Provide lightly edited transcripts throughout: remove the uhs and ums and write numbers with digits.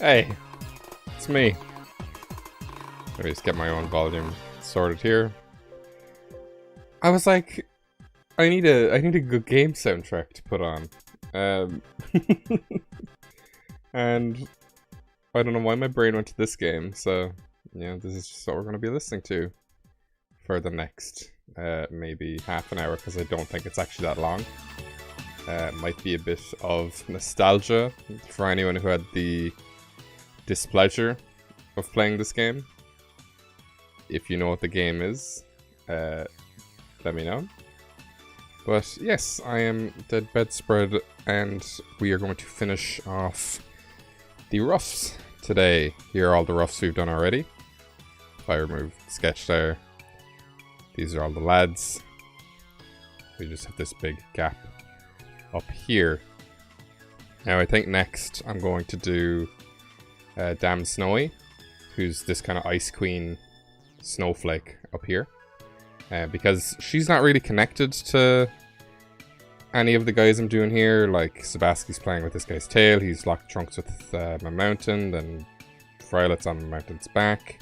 Hey, it's me. Let me just get my own volume sorted here. I was like, I need a good game soundtrack to put on. And I don't know why my brain went to this game, so yeah, this is just what we're going to be listening to for the next maybe half an hour, because I don't think it's actually that long. Might be a bit of nostalgia for anyone who had the displeasure of playing this game. If you know what the game is, let me know. But yes, I am DeadBedInstead, and we are going to finish off the roughs today. Here are all the roughs we've done already. If I remove sketch there, these are all the lads. We just have this big gap up here. Now I think next I'm going to do Damn Snowy, who's this kind of Ice Queen snowflake up here. Because she's not really connected to any of the guys I'm doing here. Like, Sebasti's playing with this guy's tail, he's locked trunks with my mountain, then Violet's on my mountain's back.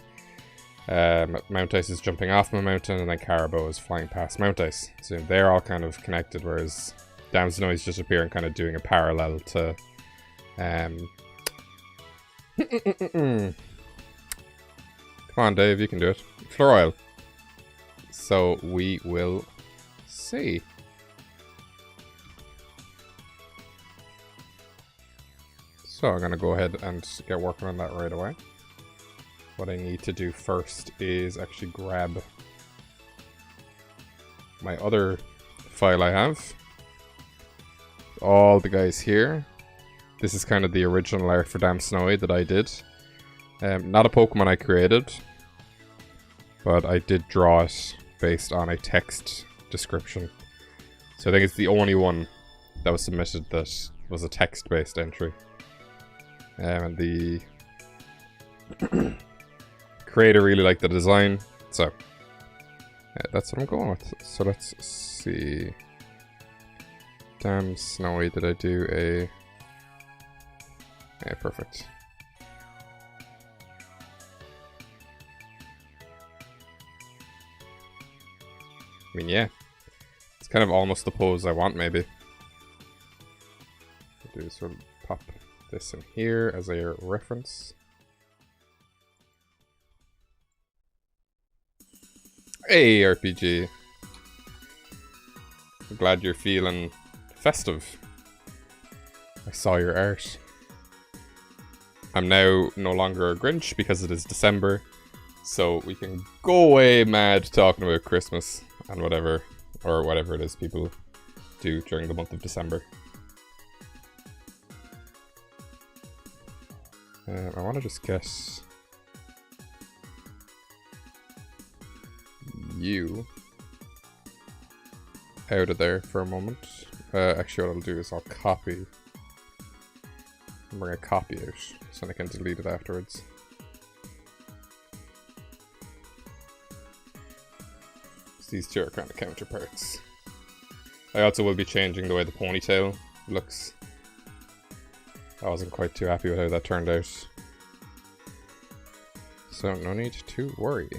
Mount Ice is jumping off my mountain, and then Caribou is flying past Mount Ice. So they're all kind of connected, whereas Damn Snowy's just appearing, kind of doing a parallel to... Come on, Dave, you can do it. Floral. So we will see. So I'm gonna go ahead and get working on that right away. What I need to do first is actually grab my other file I have. All the guys here. This is kind of the original art for Damn Snowy that I did. Not a Pokemon I created, but I did draw it based on a text description. So I think it's the only one that was submitted that was a text-based entry. And the creator really liked the design, so that's what I'm going with. So let's see. Damn Snowy, did I do a... Yeah, perfect. I mean, yeah. It's kind of almost the pose I want, maybe. I'll do sort of pop this in here as a reference. Hey, RPG. I'm glad you're feeling festive. I saw your art. I'm now no longer a Grinch because it is December, so we can go away mad talking about Christmas and whatever, or whatever it is people do during the month of December. I want to just get you out of there for a moment. Actually, what I'll do is I'll copy and bring a copy out so I can delete it afterwards. These two are kind of counterparts. I also will be changing the way the ponytail looks. I wasn't quite too happy with how that turned out. So no need to worry.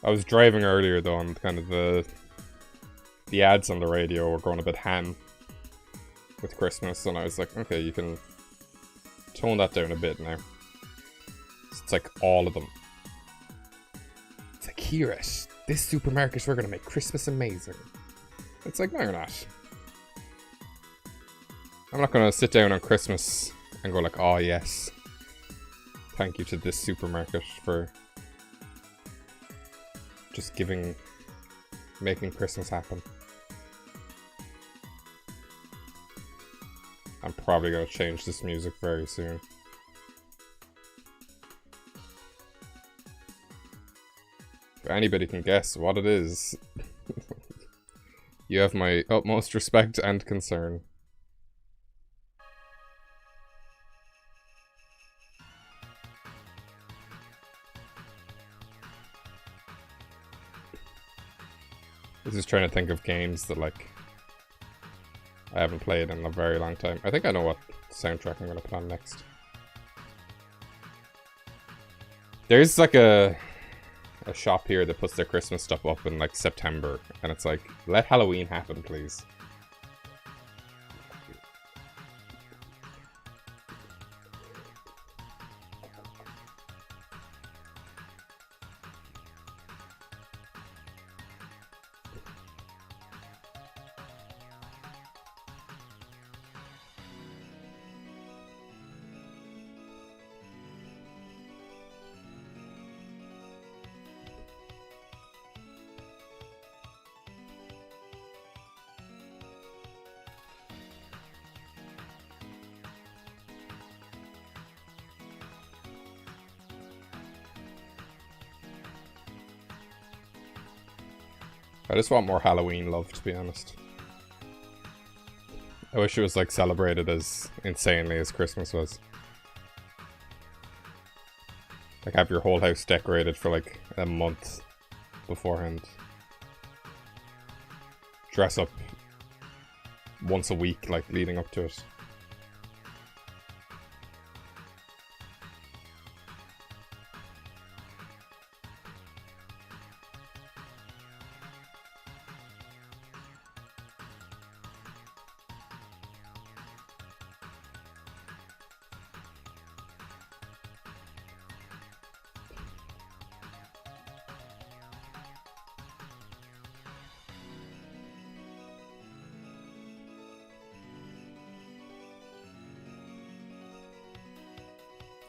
I was driving earlier though, and kind of the ads on the radio were going a bit ham with Christmas, and I was like, okay, you can tone that down a bit now. It's like all of them. It's like, here at this supermarket, we're gonna make Christmas amazing. It's like, no, you're not. I'm not gonna sit down on Christmas and go like, oh yes, thank you to this supermarket for just giving making Christmas happen. I'm probably gonna change this music very soon. If anybody can guess what it is, you have my utmost respect and concern. I was just trying to think of games that, like, I haven't played in a very long time. I think I know what soundtrack I'm gonna put on next. There's like a shop here that puts their Christmas stuff up in like September, and it's like, let Halloween happen, please. I just want more Halloween love, to be honest. I wish it was like celebrated as insanely as Christmas was. Like have your whole house decorated for like a month beforehand. Dress up once a week, like leading up to it.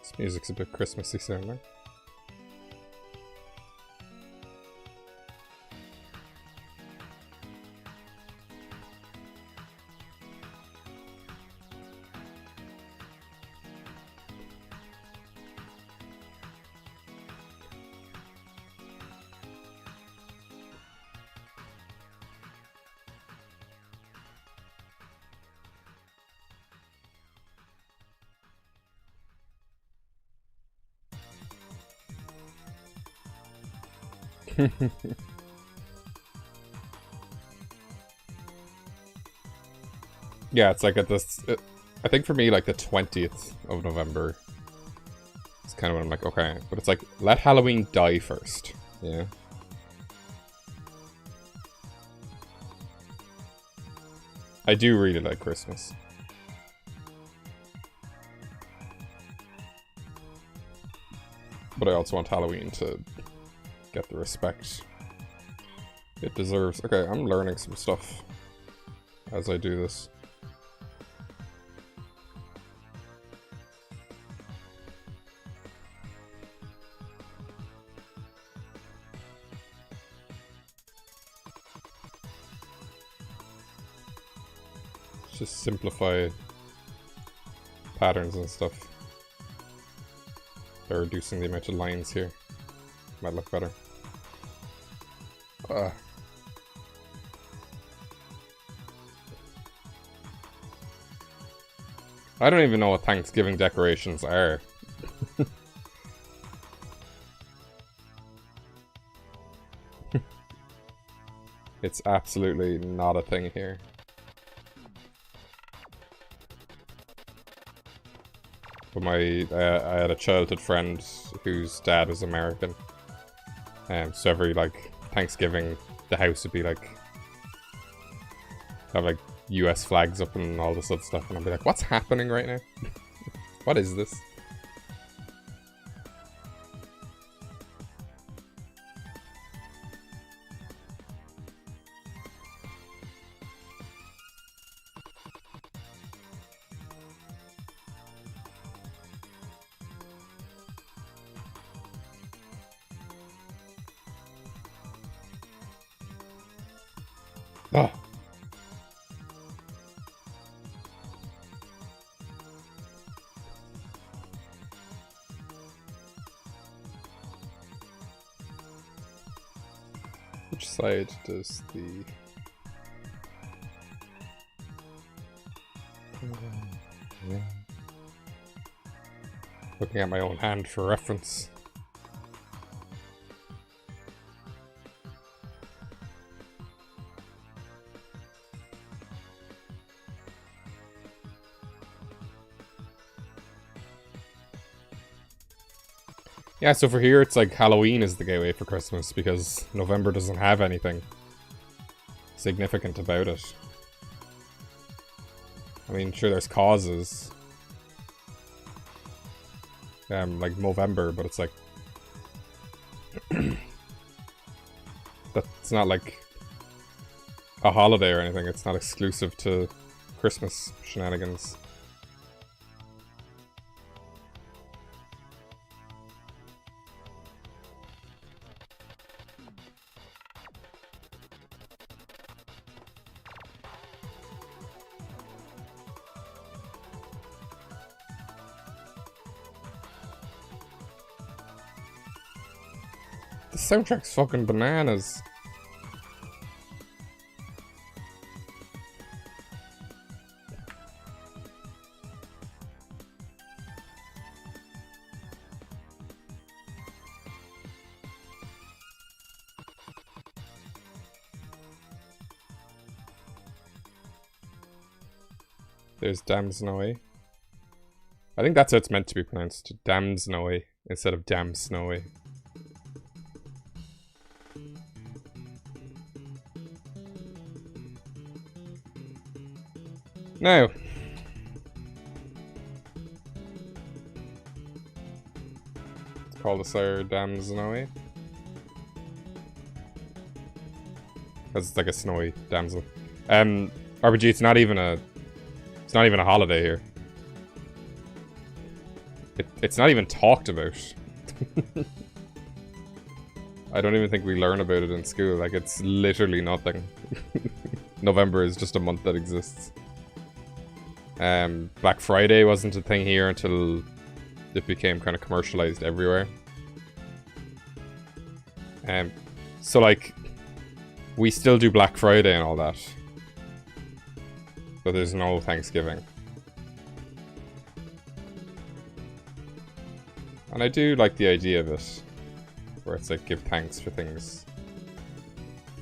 This music's a bit Christmassy sounding. Yeah, it's like at this. I think for me, like the 20th of November. It's kind of when I'm like, okay, but it's like let Halloween die first. Yeah. I do really like Christmas. But I also want Halloween to get the respect it deserves. Okay, I'm learning some stuff as I do this. Just simplify patterns and stuff. By reducing the amount of lines here. Might look better. I don't even know what Thanksgiving decorations are. It's absolutely not a thing here. But I had a childhood friend whose dad was American. So every like Thanksgiving, the house would be like have like US flags up and all this other stuff, and I'd be like, what's happening right now? What is this? Oh. Which side does the... Yeah. Looking at my own hand for reference. Yeah, so for here it's like Halloween is the gateway for Christmas because November doesn't have anything significant about it. I mean, sure, there's causes. Like Movember, but it's like... that's not like a holiday or anything. It's not exclusive to Christmas shenanigans. The soundtrack's fucking bananas. There's Damn Snowy. I think that's how it's meant to be pronounced. Damn Snowy instead of Damn Snowy. Now, let's call this our Damn Snowy. Because it's like a snowy damsel. RPG, it's not even a holiday here. It's not even talked about. I don't even think we learn about it in school. Like, it's literally nothing. November is just a month that exists. Black Friday wasn't a thing here until it became kind of commercialized everywhere. So like, we still do Black Friday and all that, but there's no Thanksgiving. And I do like the idea of it, where it's like, give thanks for things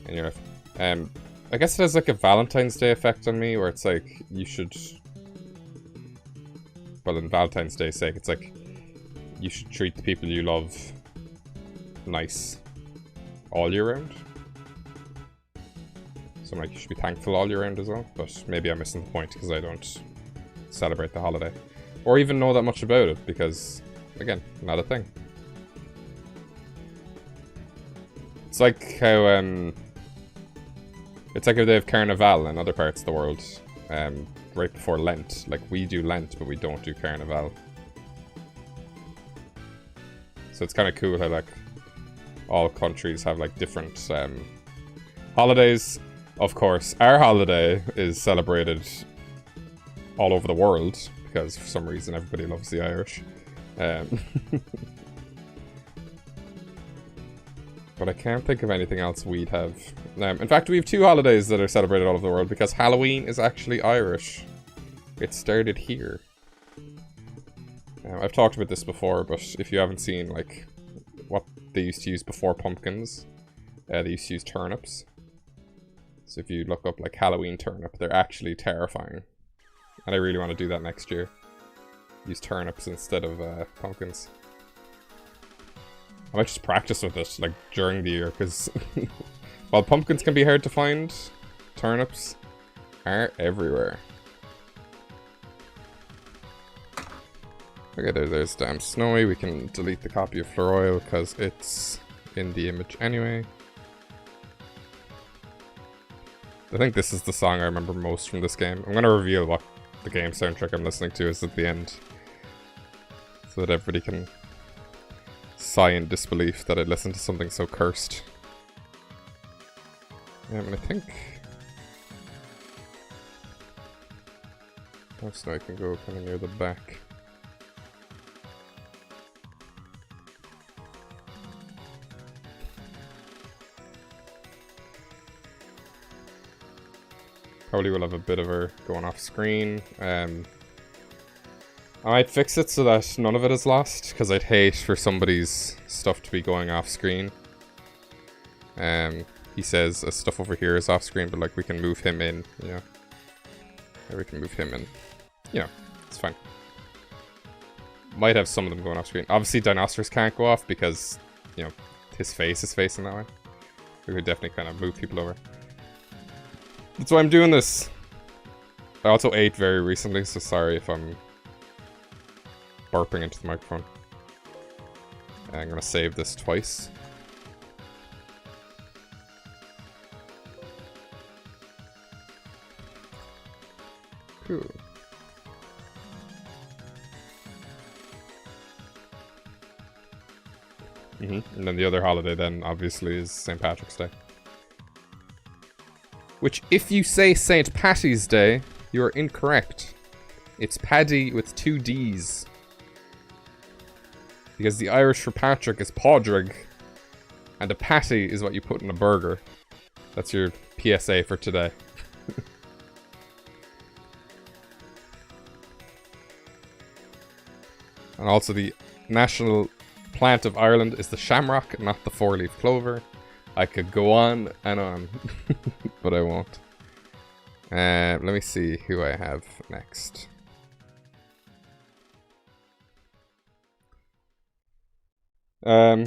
in your life. I guess it has like a Valentine's Day effect on me, where it's like, you should... Well, in Valentine's Day's sake, it's like, you should treat the people you love nice all year round. So I'm like, you should be thankful all year round as well, but maybe I'm missing the point because I don't celebrate the holiday. Or even know that much about it, because, again, not a thing. It's like how, it's like if they have Carnival in other parts of the world, right before Lent. Like, we do Lent, but we don't do Carnival. So it's kind of cool how, like, all countries have, like, different, holidays. Of course, our holiday is celebrated all over the world, because for some reason everybody loves the Irish. But I can't think of anything else we'd have. In fact, we have two holidays that are celebrated all over the world, because Halloween is actually Irish. It started here. I've talked about this before, but if you haven't seen, like, what they used to use before pumpkins, they used to use turnips. So if you look up, like, Halloween turnip, they're actually terrifying. And I really want to do that next year. Use turnips instead of pumpkins. I might just practice with it, like, during the year, because while pumpkins can be hard to find, turnips are everywhere. Okay, there's Damn Snowy. We can delete the copy of Floroil, because it's in the image anyway. I think this is the song I remember most from this game. I'm going to reveal what the game soundtrack I'm listening to is at the end, so that everybody can sigh in disbelief that I listened to something so cursed. And I think That's now I can go kind of near the back. Probably will have a bit of her going off screen. I might fix it so that none of it is lost, because I'd hate for somebody's stuff to be going off screen. He says stuff over here is off screen, but like we can move him in, you know. Yeah, we can move him in. You know, it's fine. Might have some of them going off screen. Obviously, Dinosaurs can't go off because, you know, his face is facing that way. We could definitely kind of move people over. That's why I'm doing this. I also ate very recently, so sorry if I'm burping into the microphone. I'm gonna save this twice. Cool. And then the other holiday then obviously is St. Patrick's Day. Which, if you say St. Patty's Day, you are incorrect. It's Paddy with 2 D's. Because the Irish for Patrick is Pádraig, and a patty is what you put in a burger. That's your PSA for today. And also the national plant of Ireland is the shamrock, not the 4-leaf clover. I could go on and on, but I won't. Let me see who I have next. I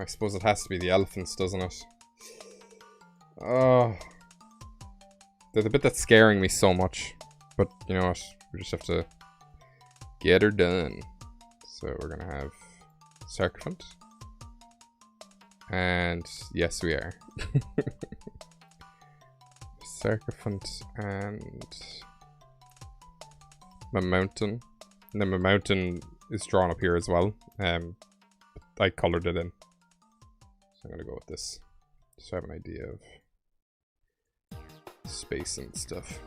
suppose it has to be the elephants, doesn't it? Oh, they're the bit that's scaring me so much. But you know what? We just have to get her done. So we're gonna have Sarcophagus. And yes, we are. Sarcophagus and my mountain. And then my mountain is drawn up here as well. I colored it in. So I'm gonna go with this. Just to have an idea of space and stuff.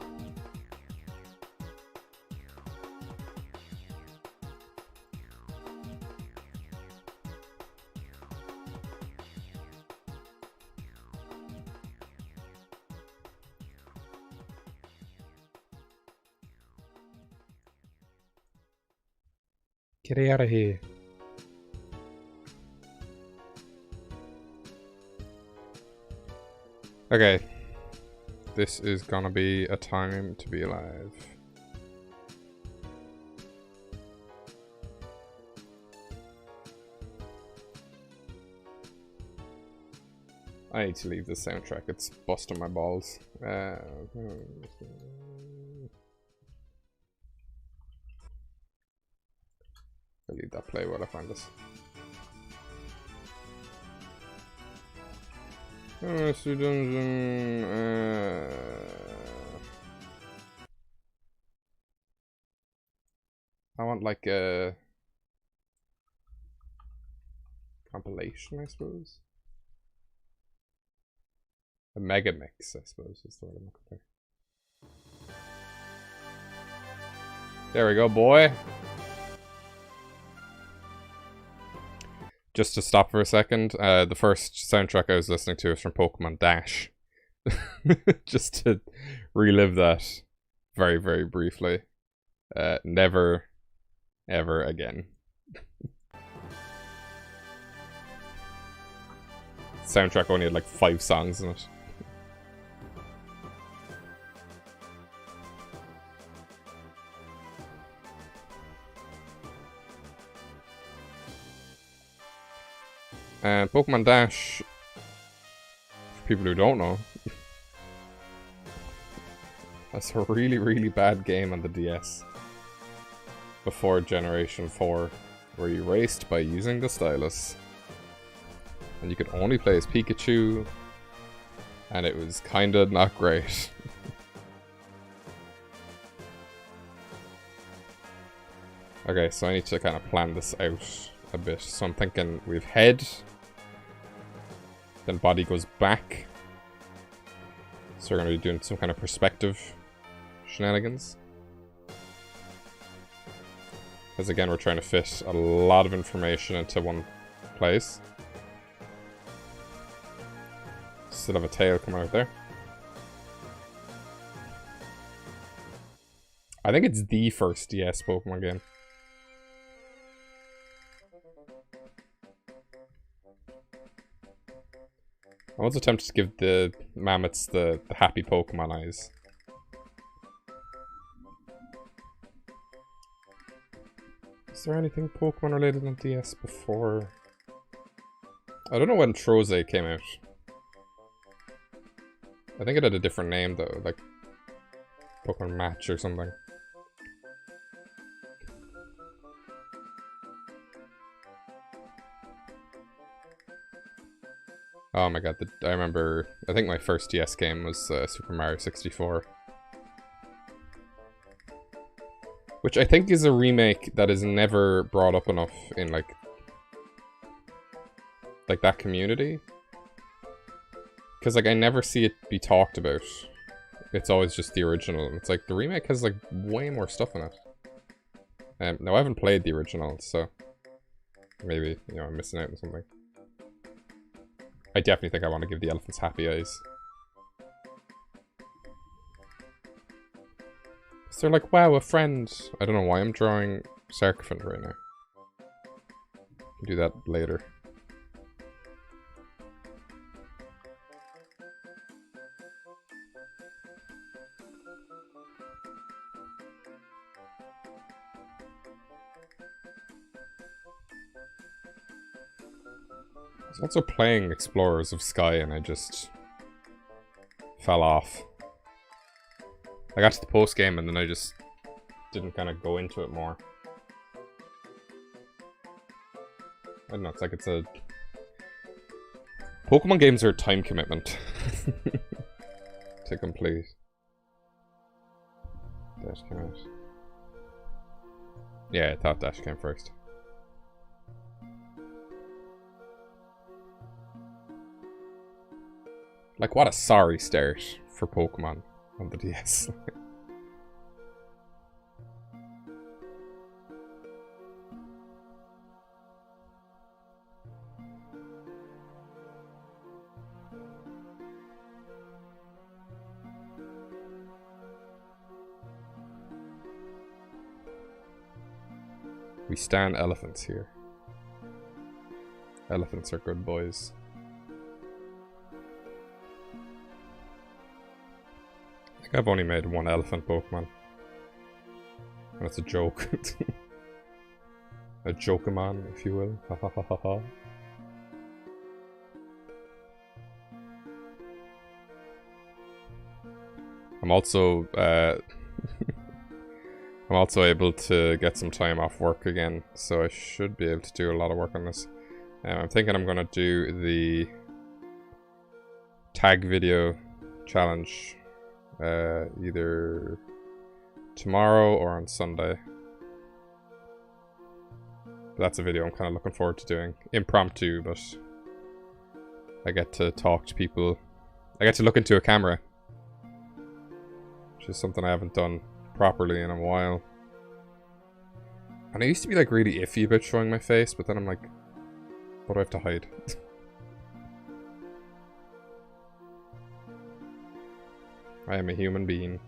Get out of here. Okay. This is gonna be a time to be alive. I need to leave this soundtrack, it's busting my balls. I'll leave that play while I find this. Dungeon. I want like a compilation, I suppose. A mega mix, I suppose, is the word I'm looking for. There we go, boy. Just to stop for a second, the first soundtrack I was listening to is from Pokemon Dash. Just to relive that very, very briefly. Never, ever again. Soundtrack only had like 5 songs in it. Pokemon Dash, for people who don't know, that's a really, really bad game on the DS. Before Generation 4, where you raced by using the stylus. And you could only play as Pikachu, and it was kinda not great. Okay, so I need to kind of plan this out a bit. So I'm thinking we have head, then body goes back. So we're going to be doing some kind of perspective shenanigans. Because again, we're trying to fit a lot of information into one place. Still have a tail coming out there. I think it's the first DS Pokemon game. I was tempted to give the mammoths the happy Pokemon eyes. Is there anything Pokemon related on DS before? I don't know when Trozei came out. I think it had a different name though, like Pokemon Match or something. Oh my god, I remember, I think my first DS game was Super Mario 64. Which I think is a remake that is never brought up enough in like that community. Because like I never see it be talked about. It's always just the original. It's like the remake has like way more stuff in it. No, I haven't played the original, so maybe, you know, I'm missing out on something. I definitely think I want to give the elephants happy eyes. So they're like, wow, a friend. I don't know why I'm drawing Sarkophant right now. I'll do that later. I was also playing Explorers of Sky and I just fell off. I got to the post game and then I just didn't kind of go into it more. I don't know, it's like it's a... Pokemon games are a time commitment to complete. Dash came out. Yeah, I thought Dash came first. Like, what a sorry start for Pokemon on the DS. We stand elephants here. Elephants are good boys. I think I've only made one elephant Pokemon. And that's a joke. A Jokemon, if you will. Ha ha ha ha ha. I'm also I'm also able to get some time off work again, so I should be able to do a lot of work on this. I'm thinking I'm gonna do the tag video challenge either tomorrow or on Sunday. But that's a video I'm kind of looking forward to doing. Impromptu, but I get to talk to people. I get to look into a camera, which is something I haven't done properly in a while. And I used to be like really iffy about showing my face, but then I'm like, what do I have to hide? I am a human being.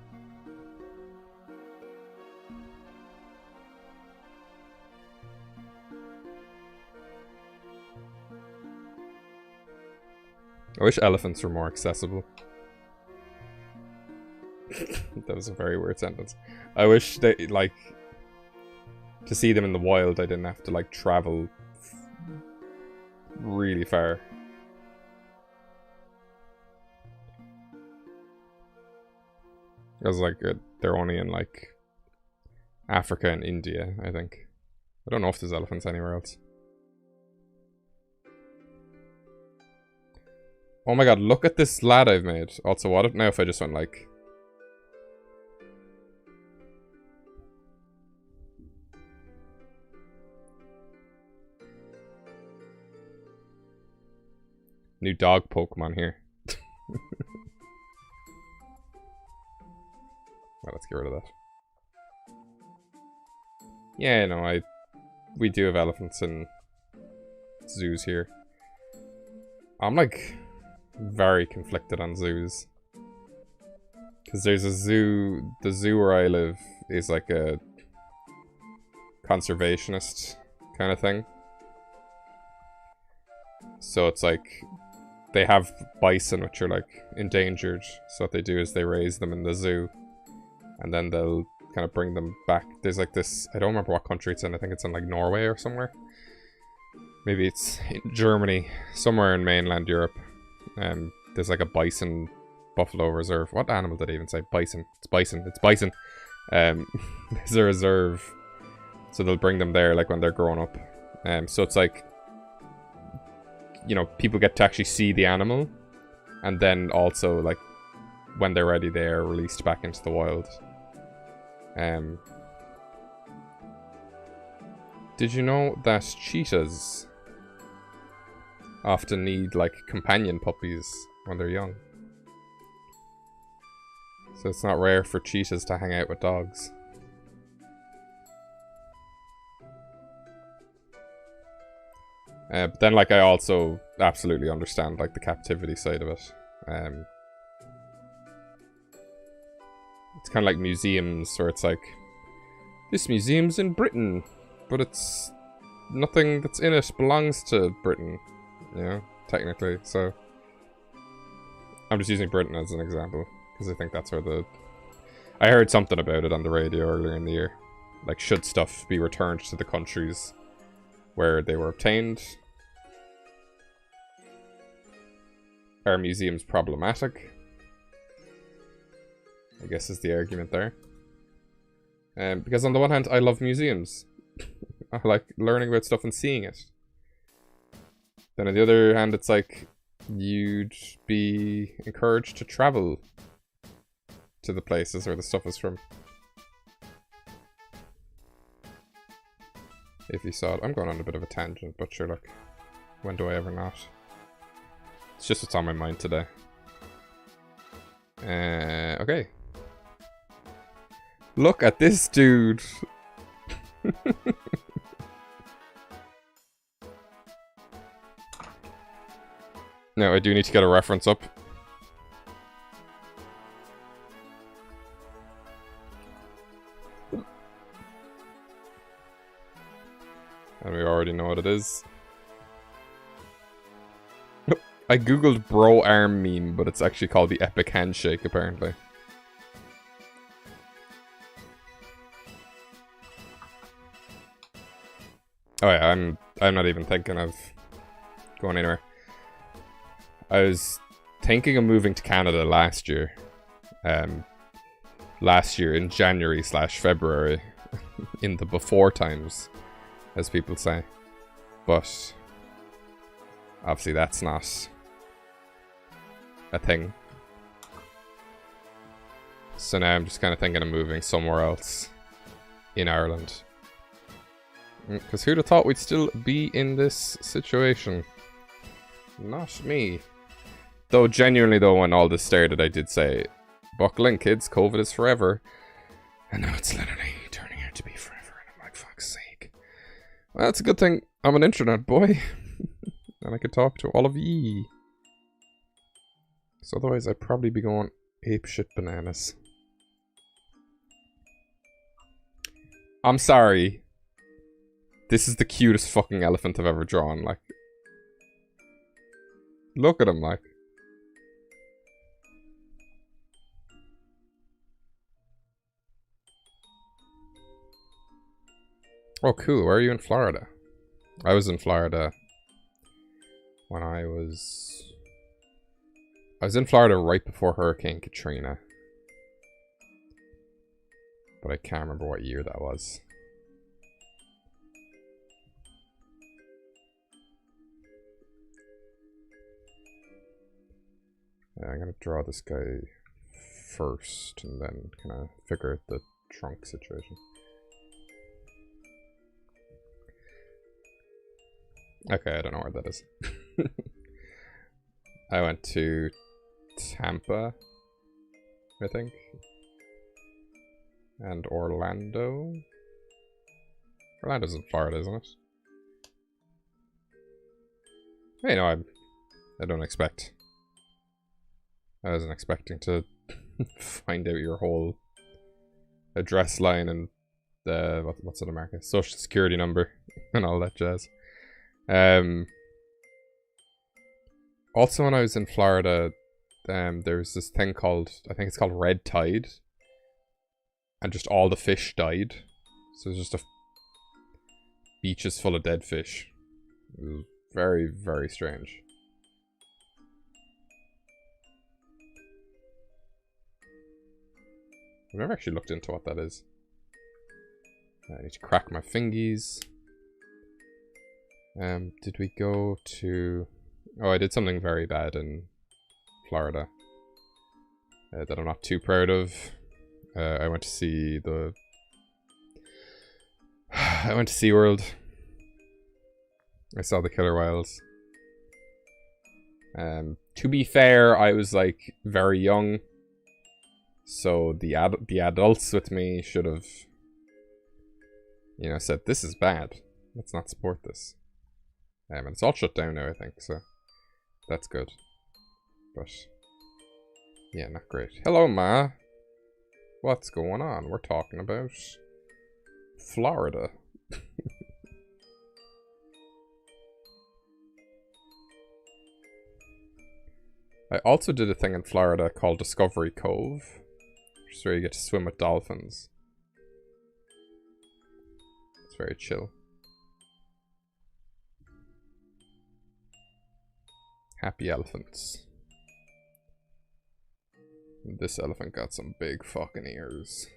I wish elephants were more accessible. That was a very weird sentence. I wish they, like, to see them in the wild, I didn't have to, like, travel really far. I was like, they're only in, like, Africa and India, I think. I don't know if there's elephants anywhere else. Oh my god, look at this lad I've made. Also, what if now if I just went, like... New dog Pokemon here. Well, let's get rid of that. Yeah, no, we do have elephants in zoos here. I'm like very conflicted on zoos. Because there's a zoo, the zoo where I live is like a conservationist kind of thing. So it's like, they have bison which are like endangered. So what they do is they raise them in the zoo. And then they'll kind of bring them back. There's like this, I don't remember what country it's in, I think it's in like Norway or somewhere. Maybe it's in Germany, somewhere in mainland Europe. There's like a bison buffalo reserve. What animal did I even say? Bison. It's bison. It's bison. There's a reserve. So they'll bring them there like when they're grown up. So it's like, you know, people get to actually see the animal. And then also like when they're ready, they are released back into the wild. Did you know that cheetahs often need like companion puppies when they're young? So it's not rare for cheetahs to hang out with dogs. But then like I also absolutely understand like the captivity side of it. It's kind of like museums where it's like, this museum's in Britain, but it's nothing that's in it belongs to Britain, you know, technically. So I'm just using Britain as an example because I think that's where I heard something about it on the radio earlier in the year. Like, should stuff be returned to the countries where they were obtained? Are museums problematic? I guess is the argument there. Because on the one hand, I love museums. I like learning about stuff and seeing it. Then on the other hand, it's like, you'd be encouraged to travel to the places where the stuff is from. If you saw it. I'm going on a bit of a tangent, but sure, look. When do I ever not? It's just what's on my mind today. Okay. Look at this dude. Now, I do need to get a reference up. And we already know what it is. I googled bro arm meme, but it's actually called the epic handshake, apparently. Oh yeah, I'm not even thinking of going anywhere. I was thinking of moving to Canada last year. Last year in January/February. In the before times, as people say. But obviously that's not a thing. So now I'm just kind of thinking of moving somewhere else in Ireland. Because who'd have thought we'd still be in this situation? Not me. Though genuinely though, when all this started, I did say, buckle in kids, COVID is forever. And now it's literally turning out to be forever. And I'm like, fuck's sake. Well, that's a good thing I'm an internet boy. And I could talk to all of ye. So otherwise I'd probably be going apeshit bananas. I'm sorry. This is the cutest fucking elephant I've ever drawn, like. Look at him, like. Oh, cool. Where are you in Florida? I was in Florida when I was in Florida right before Hurricane Katrina. But I can't remember what year that was. Yeah, I'm gonna draw this guy first and then kind of figure out the trunk situation. Okay, I don't know where that is. I went to Tampa, I think. And Orlando. Orlando's in Florida, isn't it? Hey, no, I don't expect. I wasn't expecting to find out your whole address line and the what's it, America? Social security number and all that jazz. Also, when I was in Florida, there's this thing called, I think it's called red tide, and just all the fish died. So there's just a beaches full of dead fish. It was very, very strange. I've never actually looked into what that is. I need to crack my fingies. Did we go to... Oh, I did something very bad in Florida. That I'm not too proud of. I went to see the... I went to SeaWorld. I saw the killer whales. To be fair, I was like very young. So the adults with me should have, you know, said, this is bad. Let's not support this. And it's all shut down now, I think, so that's good. But, yeah, not great. Hello, Ma. What's going on? We're talking about Florida. I also did a thing in Florida called Discovery Cove. Which is where you get to swim with dolphins. It's very chill. Happy elephants. This elephant got some big fucking ears.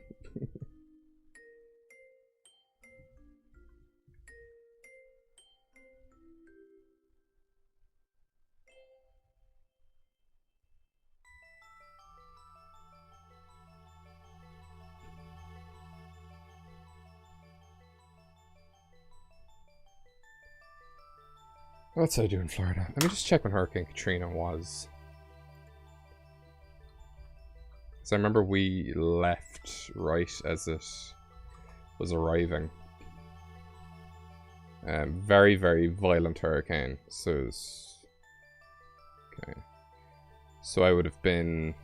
What's I do in Florida? Let me just check when Hurricane Katrina was. So I remember we left right as it was arriving. Very, very violent hurricane. So it was... Okay. So I would have been...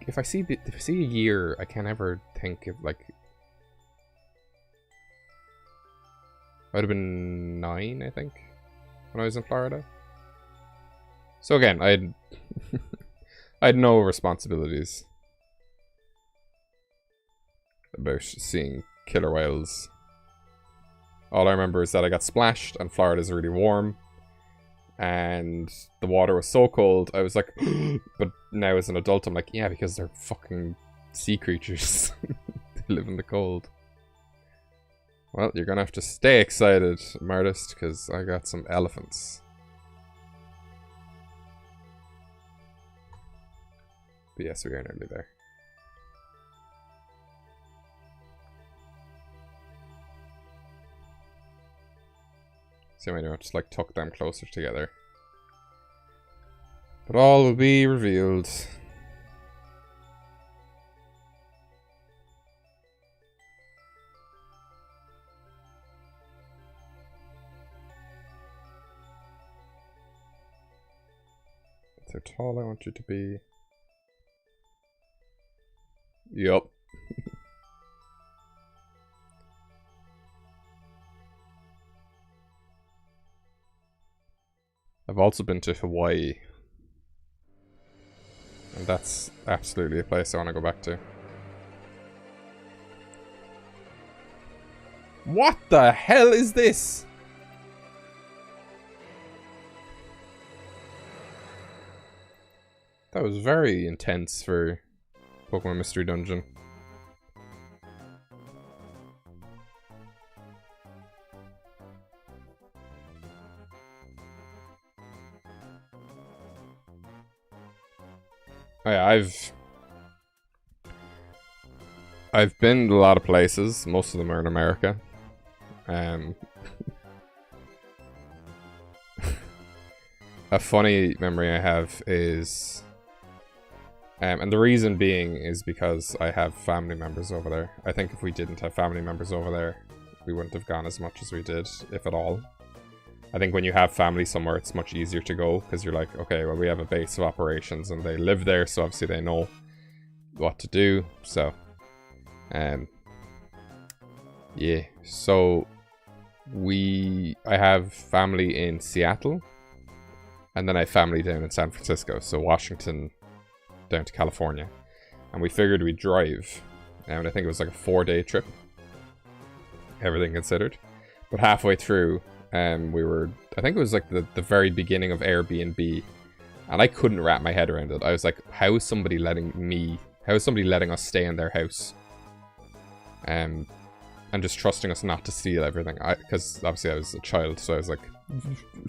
If I see a year, I can't ever think of, like... I would have been 9, I think, when I was in Florida. So again, I had no responsibilities about seeing killer whales. All I remember is that I got splashed, and Florida's really warm. And the water was so cold, I was like, but now as an adult, I'm like, yeah, because they're fucking sea creatures. They live in the cold. Well, you're gonna have to stay excited, Martist, because I got some elephants. But yes, we are nearly there. So anyway, just like tuck them closer together. But all will be revealed. That's how tall I want you to be. Yup. I've also been to Hawaii. And that's absolutely a place I want to go back to. What the hell is this? That was very intense for Pokemon Mystery Dungeon. Oh yeah, I've been to a lot of places. Most of them are in America. a funny memory I have is... and the reason being is because I have family members over there. I think if we didn't have family members over there, we wouldn't have gone as much as we did, if at all. I think when you have family somewhere, it's much easier to go, because you're like, okay, well, we have a base of operations, and they live there, so obviously they know what to do, so... yeah, so... I have family in Seattle, and then I have family down in San Francisco, so Washington down to California. And we figured we'd drive, and I think it was like a 4-day trip, everything considered. But halfway through, we were, I think it was like the very beginning of Airbnb, and I couldn't wrap my head around it. I was like, how is somebody letting us stay in their house? And just trusting us not to steal everything. Because obviously I was a child, so I was like,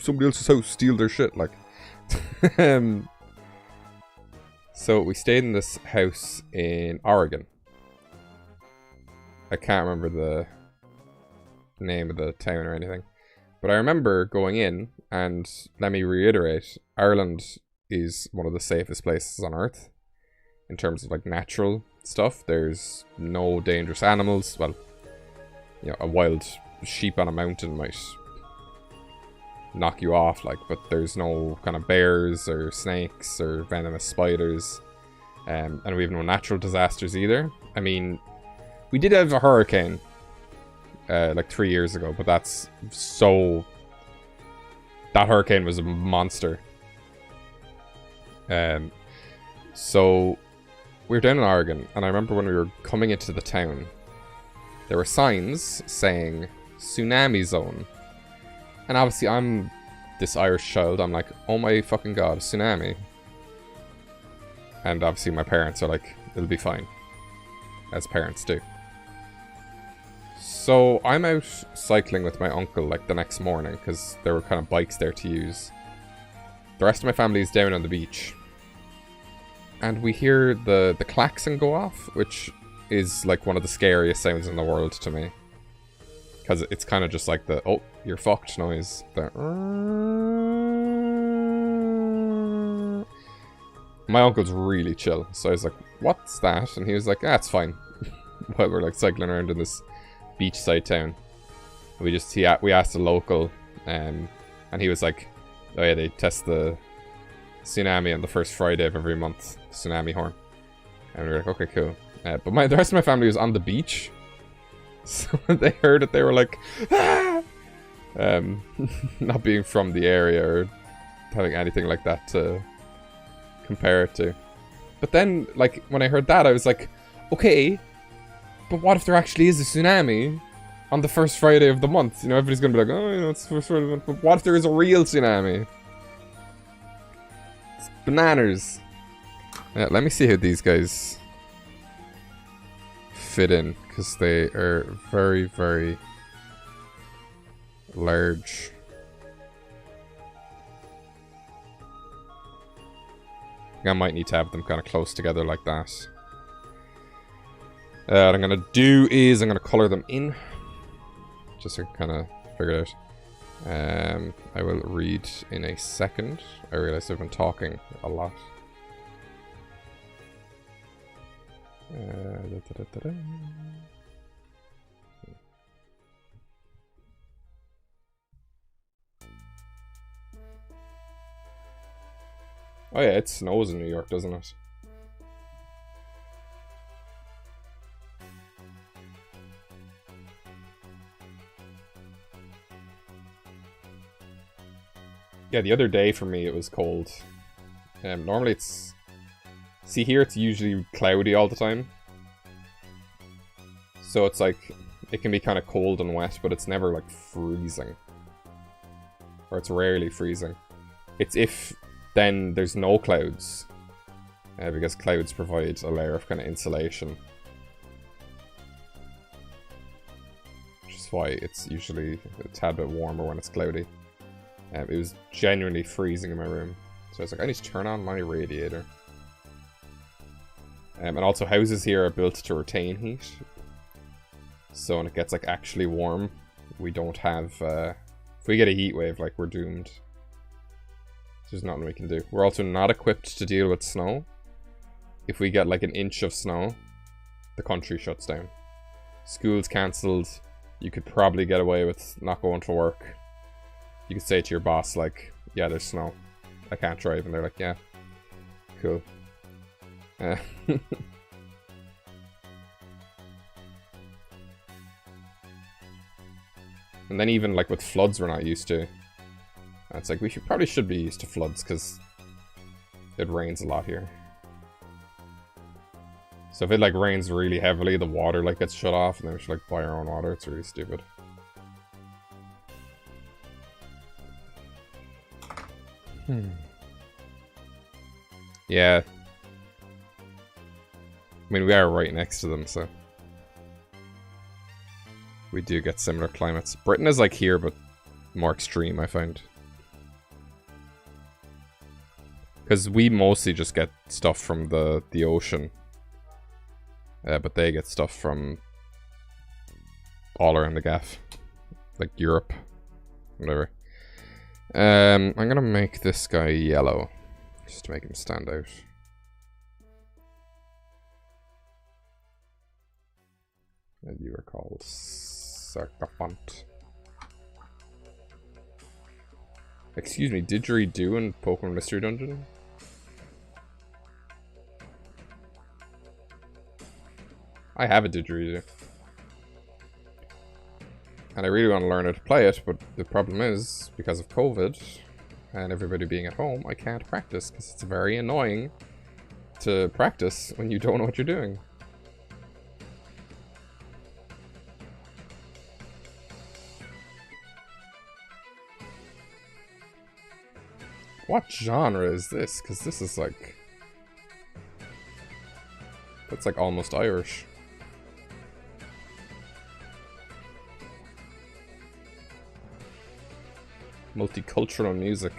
somebody else's house, steal their shit, like. So we stayed in this house in Oregon. I can't remember the name of the town or anything. But I remember going in, and let me reiterate, Ireland is one of the safest places on Earth. In terms of like natural stuff. There's no dangerous animals. Well, you know, a wild sheep on a mountain might knock you off, like, but there's no kind of bears or snakes or venomous spiders. And we have no natural disasters either. I mean, we did have a hurricane like 3 years ago, but that's so... That hurricane was a monster. So we were down in Oregon, and I remember when we were coming into the town, there were signs saying tsunami zone. And obviously I'm this Irish child, I'm like, oh my fucking god, tsunami. And obviously my parents are like, it'll be fine. As parents do. So I'm out cycling with my uncle like the next morning, because there were kind of bikes there to use. The rest of my family is down on the beach. And we hear the klaxon go off, which is like one of the scariest sounds in the world to me. Because it's kind of just like the, oh, you're fucked noise. My uncle's really chill, so I was like, what's that? And he was like, ah, it's fine. While we're like cycling around in this beachside town. We asked a local, and he was like, oh yeah, they test the tsunami on the first Friday of every month, tsunami horn. And we were like, okay, cool. But the rest of my family was on the beach. So when they heard it, they were like, ah! Not being from the area or having anything like that to compare it to. But then, like, when I heard that, I was like, okay, but what if there actually is a tsunami on the first Friday of the month? You know, everybody's gonna be like, oh, you know, it's the first Friday of the month. But what if there is a real tsunami? It's bananas. Let me see how these guys fit in, because they are very, very large. I might need to have them kind of close together like that. What I'm going to do is I'm going to colour them in. Just to kind of figure it out. I will read in a second. I realise I've been talking a lot. Oh yeah, it snows in New York, doesn't it? Yeah, the other day for me it was cold. Normally it's... See here, it's usually cloudy all the time. So it's like, it can be kind of cold and wet, but it's never like freezing. Or it's rarely freezing. It's if then there's no clouds. Because clouds provide a layer of kind of insulation. Which is why it's usually a tad bit warmer when it's cloudy. It was genuinely freezing in my room. So I was like, I need to turn on my radiator. And also houses here are built to retain heat. So when it gets like actually warm, we don't have... if we get a heat wave, like, we're doomed. There's nothing we can do. We're also not equipped to deal with snow. If we get like an inch of snow, the country shuts down. School's cancelled. You could probably get away with not going to work. You could say to your boss, like, yeah, there's snow. I can't drive. And they're like, yeah, cool. And then even like with floods we're not used to. It's like we probably should be used to floods because it rains a lot here. So if it like rains really heavily, the water like gets shut off and then we should like buy our own water. It's really stupid. Yeah. I mean, we are right next to them, so we do get similar climates. Britain is like here, but more extreme, I find. Because we mostly just get stuff from the ocean. But they get stuff from all around the gaff. Like Europe. Whatever. I'm gonna make this guy yellow. Just to make him stand out. And you are called Sarcafont. Excuse me, didgeridoo in Pokemon Mystery Dungeon? I have a didgeridoo. And I really want to learn how to play it, but the problem is, because of COVID and everybody being at home, I can't practice because it's very annoying to practice when you don't know what you're doing. What genre is this? Because this is like... That's like almost Irish. Multicultural music.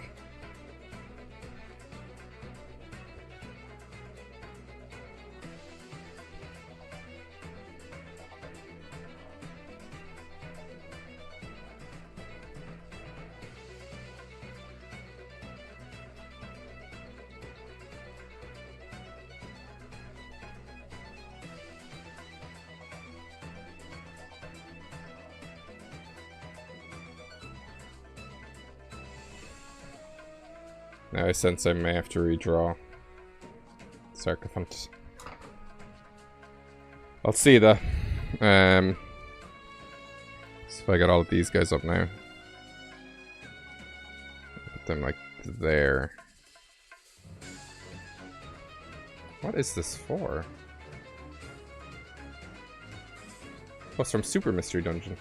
Now I sense I may have to redraw Sarcafont. I'll see that. So if I get all of these guys up now. Put them like there. What is this for? Oh, it's from Super Mystery Dungeon.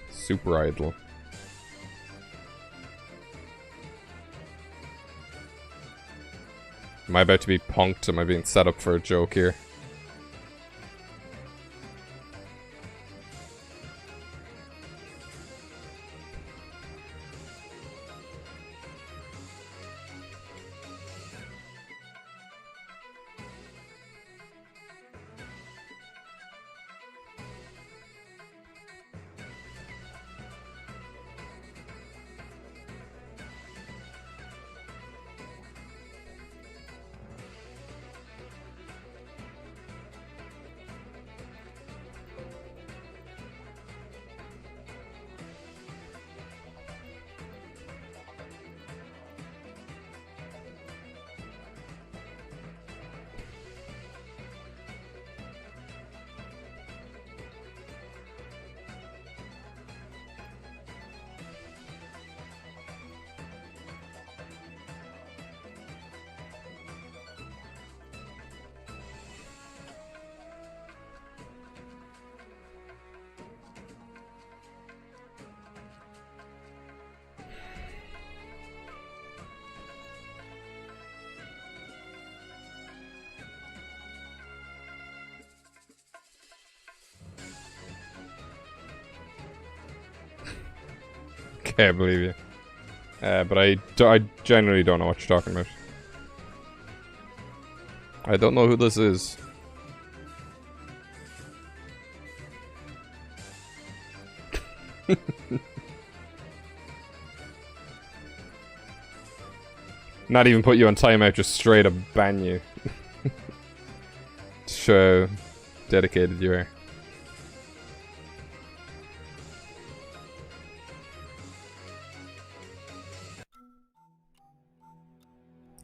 Super idle. Am I about to be punked? Am I being set up for a joke here? Okay, I believe you. But I genuinely don't know what you're talking about. I don't know who this is. Not even put you on timeout, just straight up ban you. To show how dedicated you are.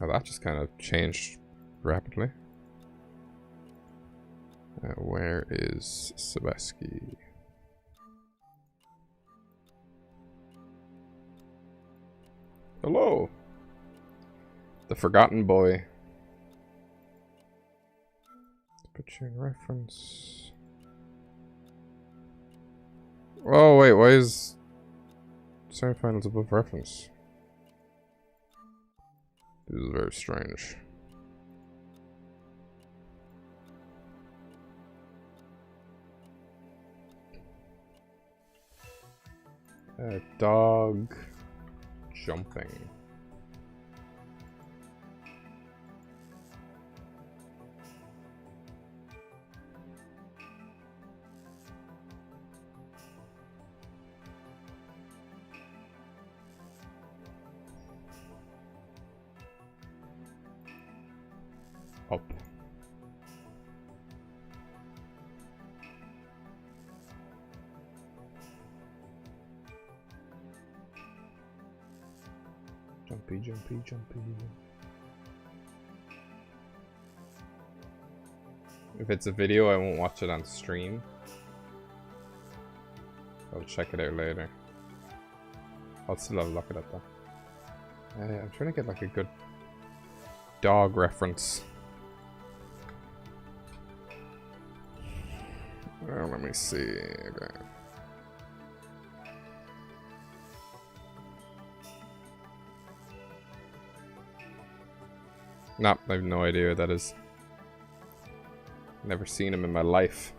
Oh, that just kind of changed rapidly. Where is Sebeski? Hello! The Forgotten Boy. Put you in reference. Oh, wait, why is semifinals above reference? This is very strange. Dog jumping. Up. Jumpy, jumpy, jumpy. If it's a video, I won't watch it on stream. I'll check it out later. I'll still have a look at it though. I'm trying to get like a good dog reference. Well, let me see. Okay. Nah, I have no idea who that is. Never seen him in my life.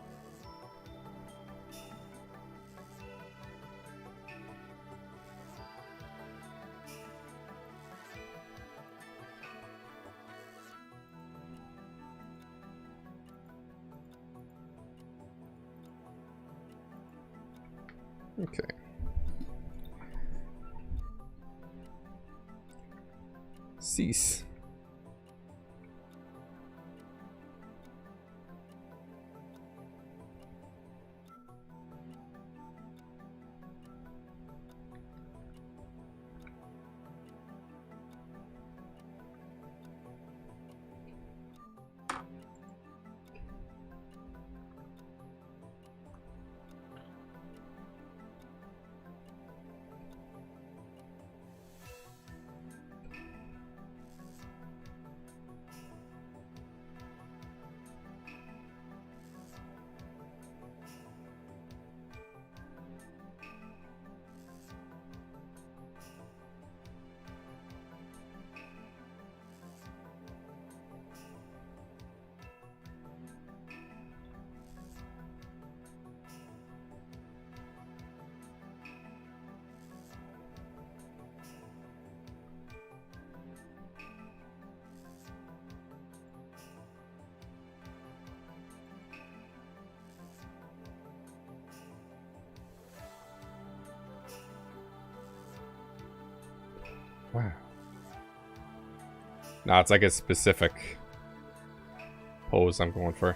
Okay. Cease. Wow. Nah, it's like a specific pose I'm going for.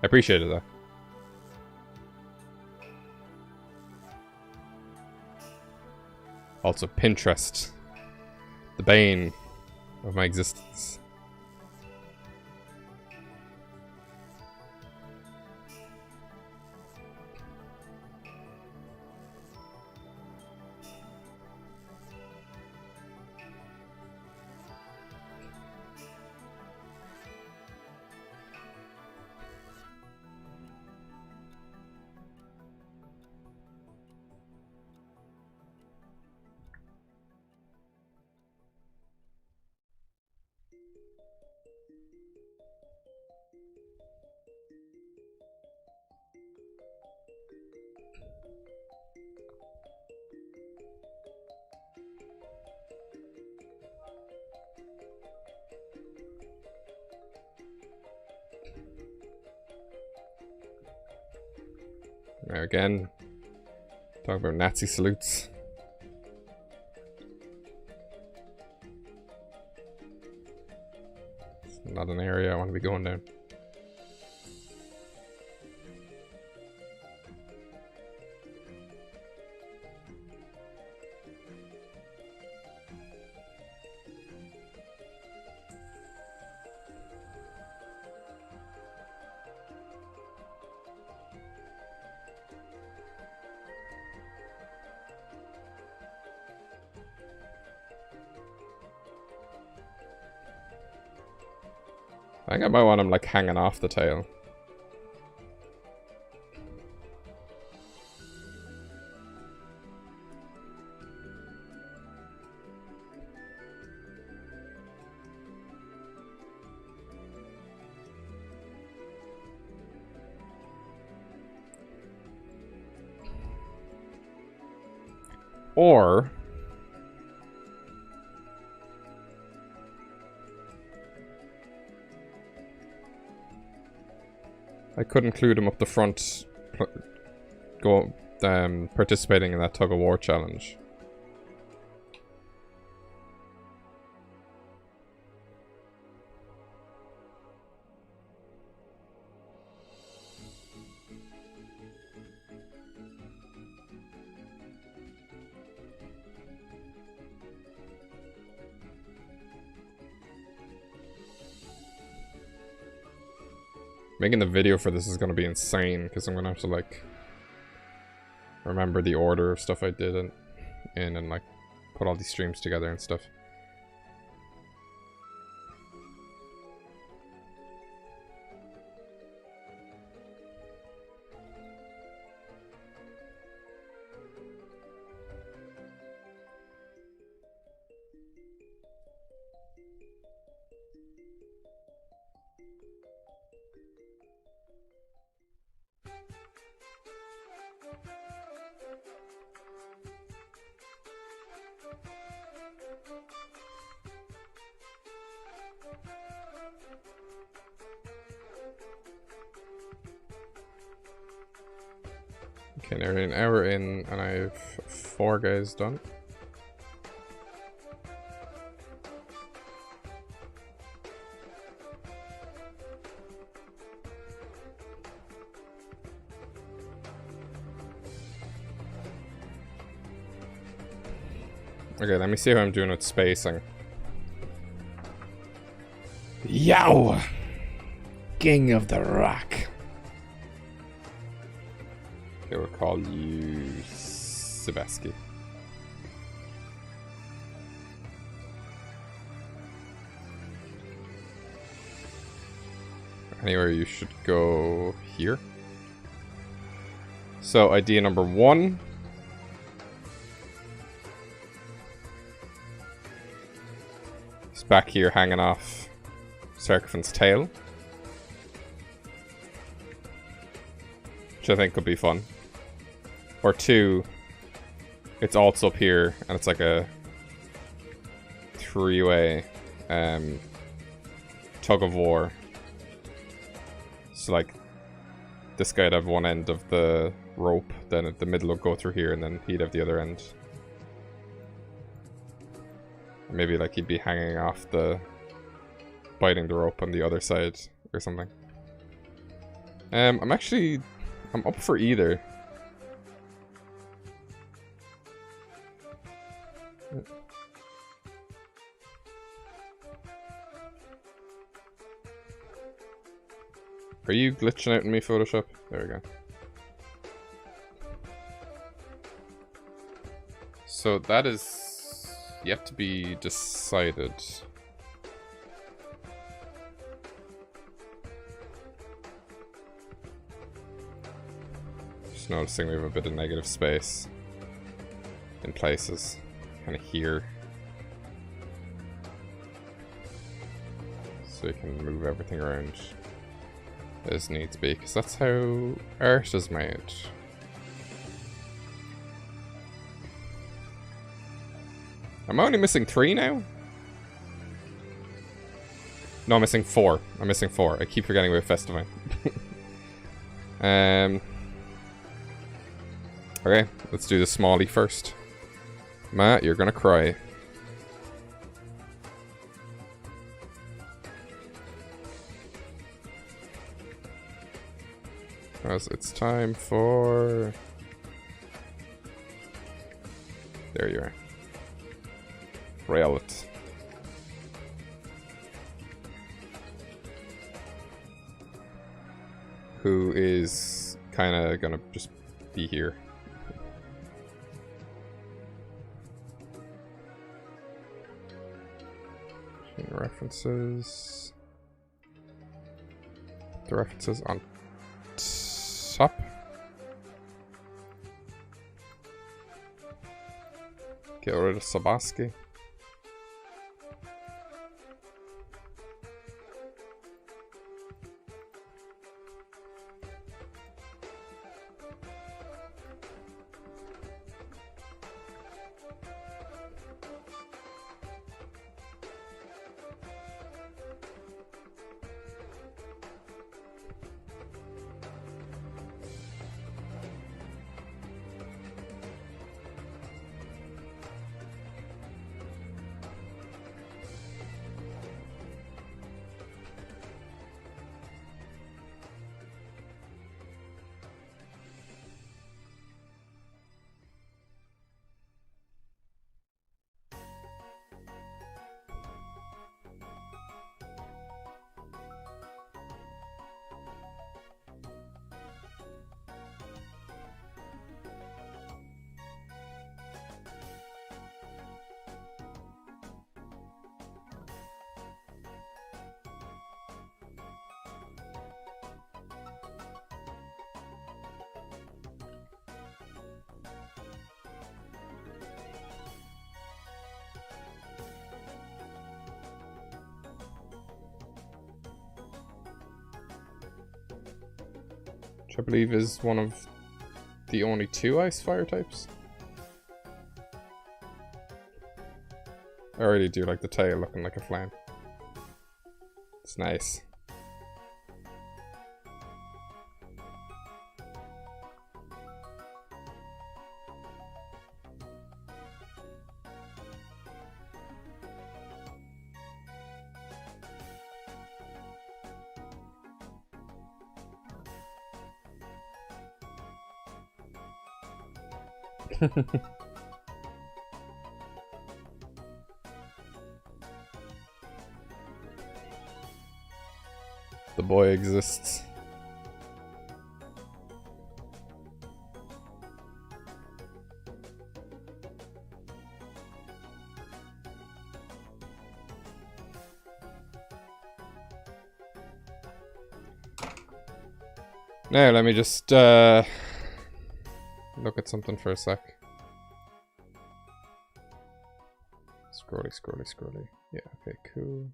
I appreciate it though. Also, Pinterest. The bane of my existence. There again. Talk about Nazi salutes. It's not an area I want to be going down. I think I might want him like hanging off the tail. Or I could include him up the front, participating in that tug of war challenge. Making the video for this is going to be insane, because I'm going to have to, like, remember the order of stuff I did in and, like, put all these streams together and stuff. Okay, nearly an hour in, and I have 4 guys done. Okay, let me see how I'm doing with spacing. Yow! King of the Rock. Okay, we'll call you Sebaski. Anywhere you should go here. So idea number 1. He's back here hanging off Serkfin's tail, which I think could be fun. Or 2, it's also up here, and it's like a 3-way tug of war. So like, this guy'd have one end of the rope, then at the middle would go through here, and then he'd have the other end. Maybe like he'd be hanging off biting the rope on the other side or something. I'm up for either. Are you glitching out in me, Photoshop? There we go. So that is yet to be decided. Just noticing we have a bit of negative space in places. Kind of here. So you can move everything around as needs be, because that's how art is made. I'm only missing 3 now? No, I'm missing 4. I'm missing 4. I keep forgetting about Festively. Okay, let's do the smallie first. Matt, you're gonna cry. Because it's time for... There you are. Rail it. Who is kind of gonna just be here. References. The references on top. Get rid of Sabaski. Which I believe is one of the only 2 ice fire types. I already do like the tail looking like a flame. It's nice. The boy exists. Now let me just look at something for a sec. Scrolly. Yeah, okay, cool.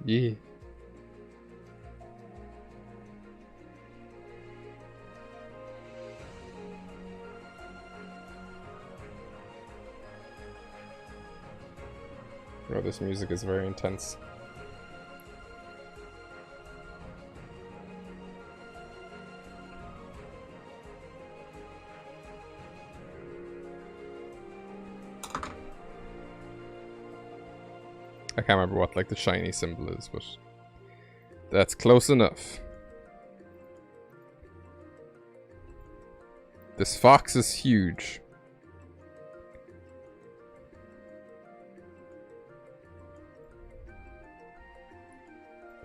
Yeah. Oh, this music is very intense. I can't remember what like the shiny symbol is, but that's close enough. This fox is huge.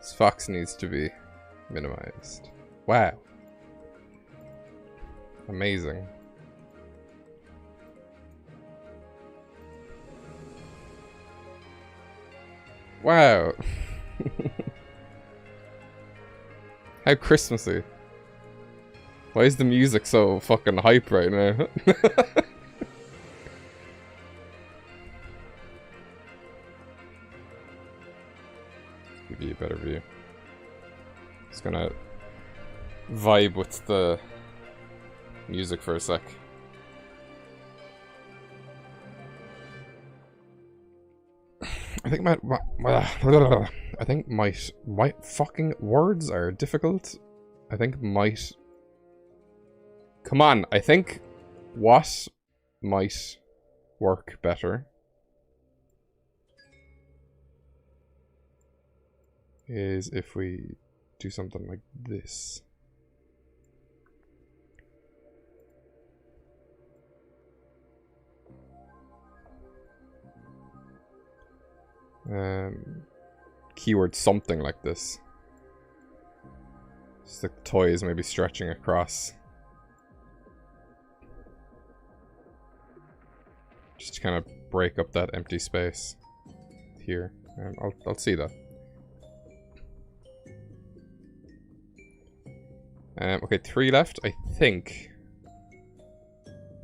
This fox needs to be minimized. Wow. Amazing. Wow. How Christmassy. Why is the music so fucking hype right now? Give you a better view. Just gonna vibe with the music for a sec. I think my fucking words are difficult. I think might. Come on, I think what might work better is if we do something like this. Keyword something like this. Just the toys maybe stretching across. Just to kind of break up that empty space here. I'll see that. Okay, 3 left, I think.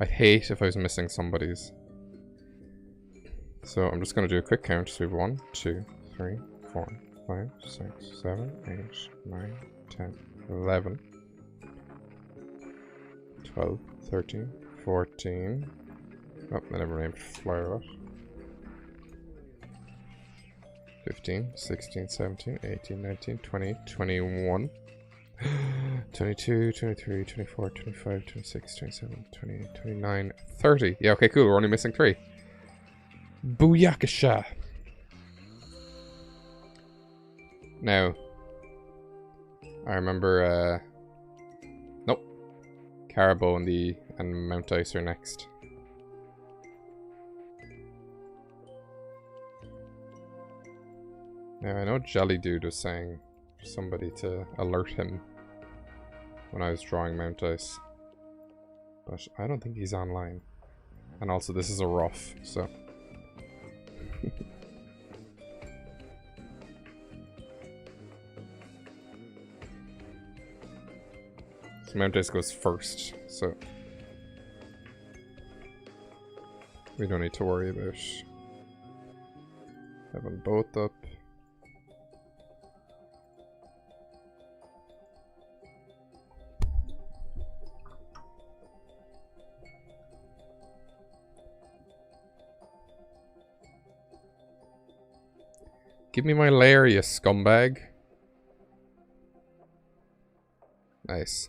I'd hate if I was missing somebody's. So I'm just going to do a quick count. So we have 1, 2, 3, 4, 5, 6, 7, 8, 9, 10, 11, 12, 13, 14. Oh, I never named Flyer out. 15, 16, 17, 18, 19, 20, 21. 22, 23, 24, 25, 26, 27, 28, 29, 30. Yeah, okay, cool. We're only missing 3. Booyakasha. Now, I remember, nope. Carabo and Mount Ice are next. Now, I know Jelly Dude was saying somebody to alert him when I was drawing Mount Ice. But I don't think he's online. And also, this is a rough, so... So Mount Ice goes first, so... we don't need to worry about having both up. Give me my layer, you scumbag. Nice.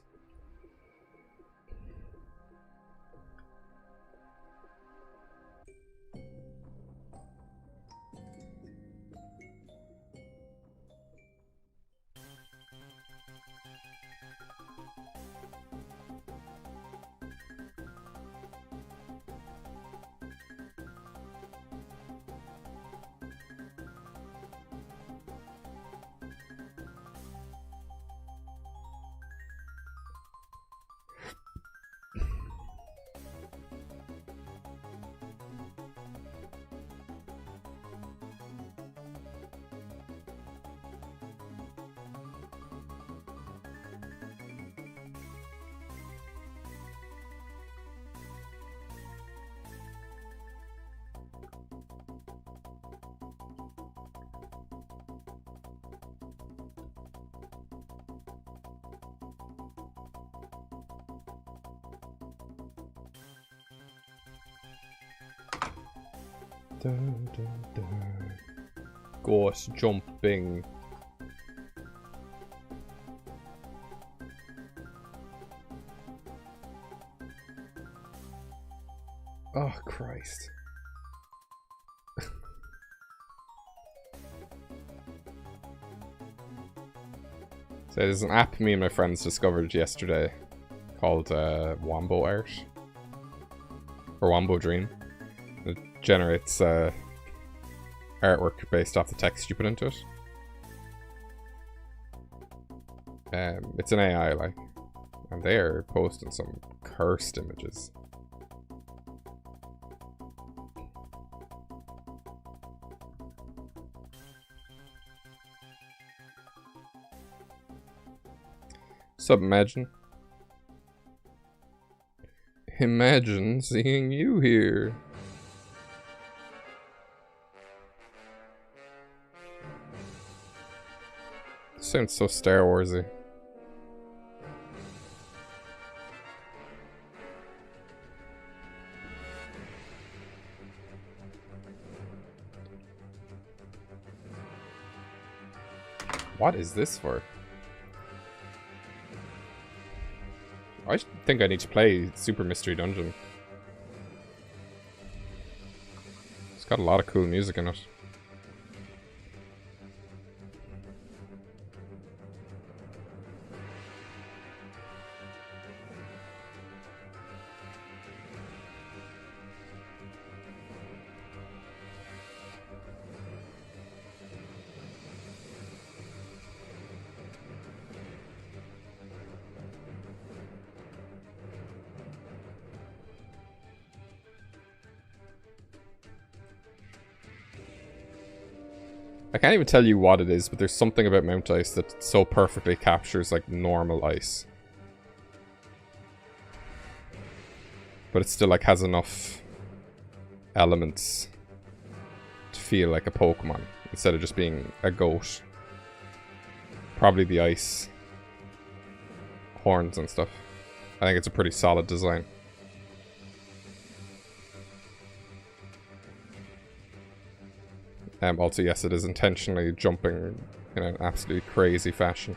Ghost jumping. Oh, Christ. So there's an app me and my friends discovered yesterday called Wombo Art. Or Wombo Dream. It generates artwork based off the text you put into it. It's an AI, like, and they are posting some cursed images. Sup, Imagine? Imagine seeing you here. Sounds so Star Warsy. What is this for? I think I need to play Super Mystery Dungeon. It's got a lot of cool music in it. I can't even tell you what it is, but there's something about Mount Ice that so perfectly captures, like, normal ice. But it still, like, has enough elements to feel like a Pokemon, instead of just being a goat. Probably the ice horns and stuff. I think it's a pretty solid design. Also, yes, it is intentionally jumping in an absolutely crazy fashion.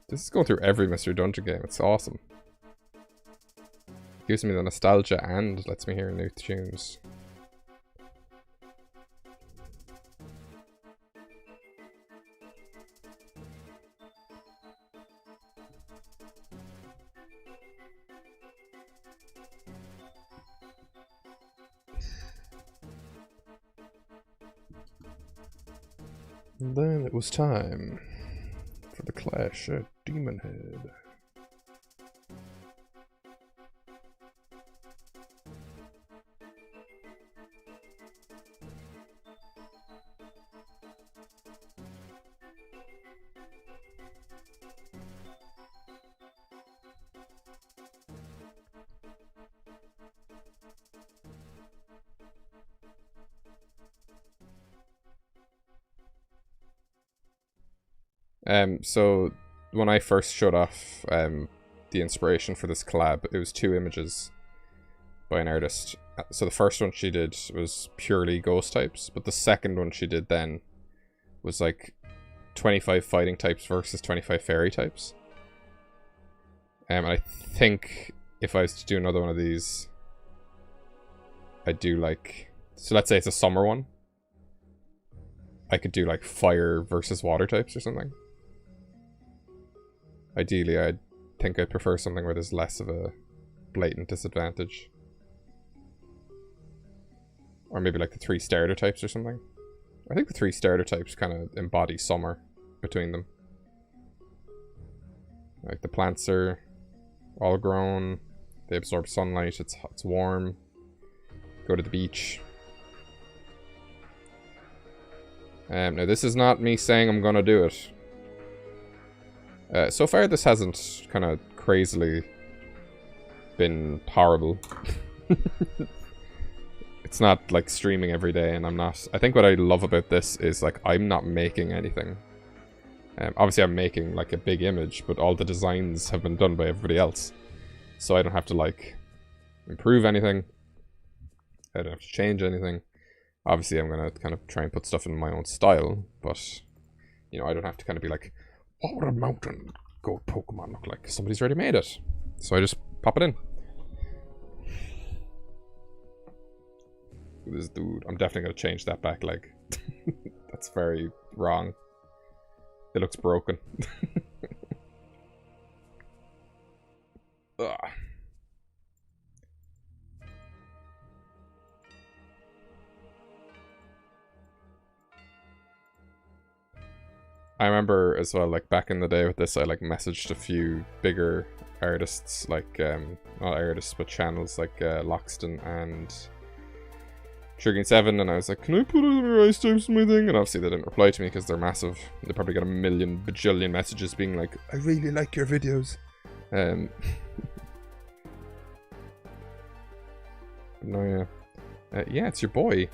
This is going through every Mystery Dungeon game. It's awesome. Gives me the nostalgia and lets me hear new tunes. And then it was time for the clash at Demon Head. So when I first showed off the inspiration for this collab, it was 2 images by an artist. So the first one she did was purely ghost types, but the second one she did then was like 25 fighting types versus 25 fairy types. And I think if I was to do another one of these, I'd do like, so let's say it's a summer one, I could do like fire versus water types or something. Ideally, I think I'd prefer something where there's less of a blatant disadvantage. Or maybe like the 3 starter types or something. I think the 3 starter types kind of embody summer between them. Like the plants are all grown, they absorb sunlight, it's warm, go to the beach. Now this is not me saying I'm gonna do it. So far this hasn't kind of crazily been horrible. It's not like streaming every day, and I'm not... I think what I love about this is like I'm not making anything. Obviously I'm making like a big image, but all the designs have been done by everybody else. So I don't have to like improve anything. I don't have to change anything. Obviously I'm gonna kind of try and put stuff in my own style, but you know, I don't have to kind of be like, what would a mountain goat Pokemon look like? Somebody's already made it. So I just pop it in. This dude, I'm definitely gonna change that back leg. That's very wrong. It looks broken. Ugh. I remember as well, like back in the day with this, I like messaged a few bigger artists, like not artists but channels like Loxton and Sugar7, and I was like, can I put other ice types in my thing? And obviously they didn't reply to me because they're massive. They probably got a million bajillion messages being like, I really like your videos. No, yeah. Yeah, it's your boy.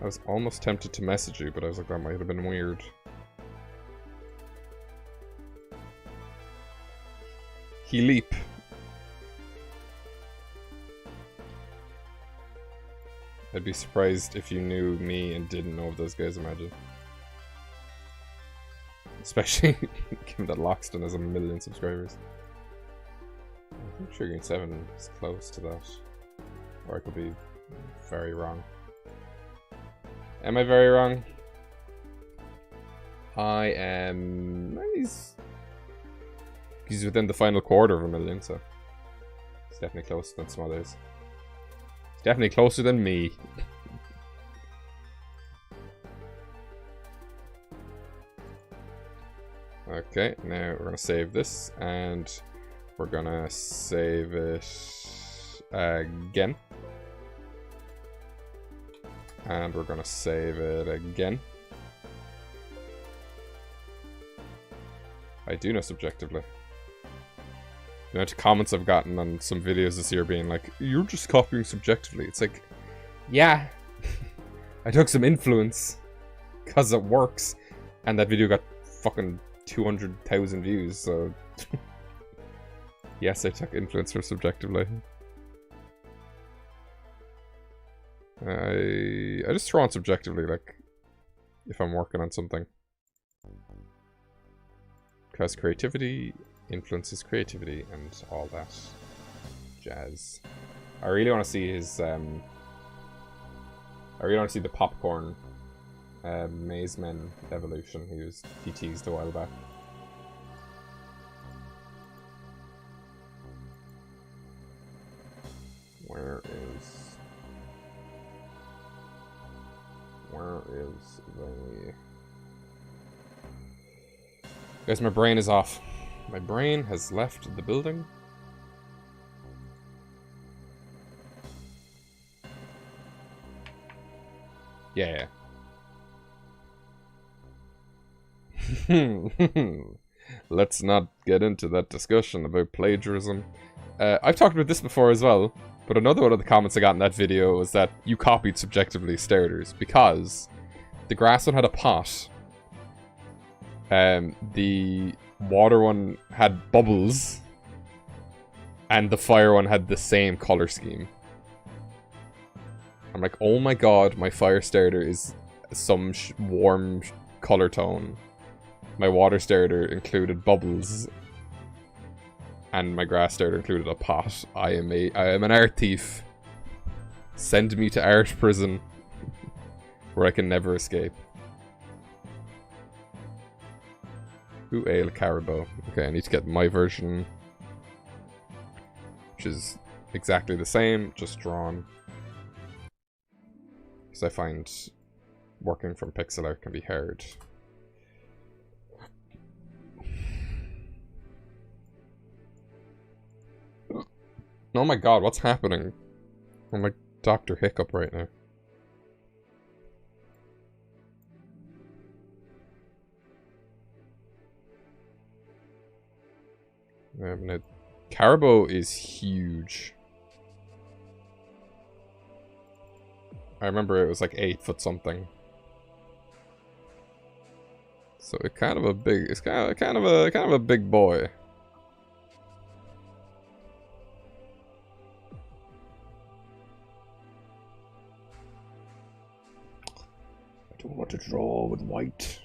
I was almost tempted to message you, but I was like, that might have been weird. He leap. I'd be surprised if you knew me and didn't know of those guys, imagine. Especially given that Loxton has 1 million subscribers. I think Sugar7 is close to that. Or I could be very wrong. Am I very wrong? I am... He's within the final quarter of 1 million, so... It's definitely closer than some others. It's definitely closer than me. Okay, now we're gonna save this, and we're gonna save it again. And we're gonna save it again. I do know subjectively. The amount of comments I've gotten on some videos this year being like, you're just copying subjectively. It's like, yeah. I took some influence. Because it works. And that video got fucking 200,000 views, so... Yes, I took influence for subjectively. I just throw on subjectively, like, if I'm working on something. Because creativity influences creativity and all that jazz. I really want to see his, I really want to see the popcorn Maze Men evolution he teased a while back. Where is the... Guys, my brain is off. My brain has left the building. Yeah. Let's not get into that discussion about plagiarism. I've talked about this before as well, but another one of the comments I got in that video was that you copied subjectively starters because the grass one had a pot. The water one had bubbles, and the fire one had the same color scheme. I'm like, oh my god, my fire starter is some warm color tone. My water starter included bubbles, and my grass starter included a pot. I am an art thief. Send me to art prison, where I can never escape. Ooh, ale caribou. Okay, I need to get my version, which is exactly the same, just drawn. Because I find working from pixel art can be hard. Oh my god, what's happening? I'm like Dr. Hiccup right now. Caribou is huge. I remember it was like 8 foot something. So it's kind of a big, it's kind of a big boy. I don't want to draw with white.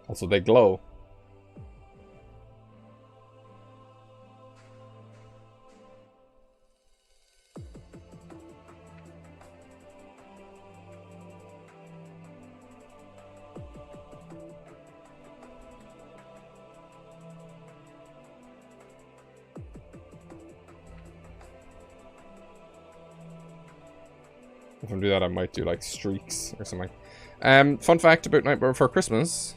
Also, they glow. If I do that, I might do like streaks or something. Fun fact about Nightmare Before Christmas.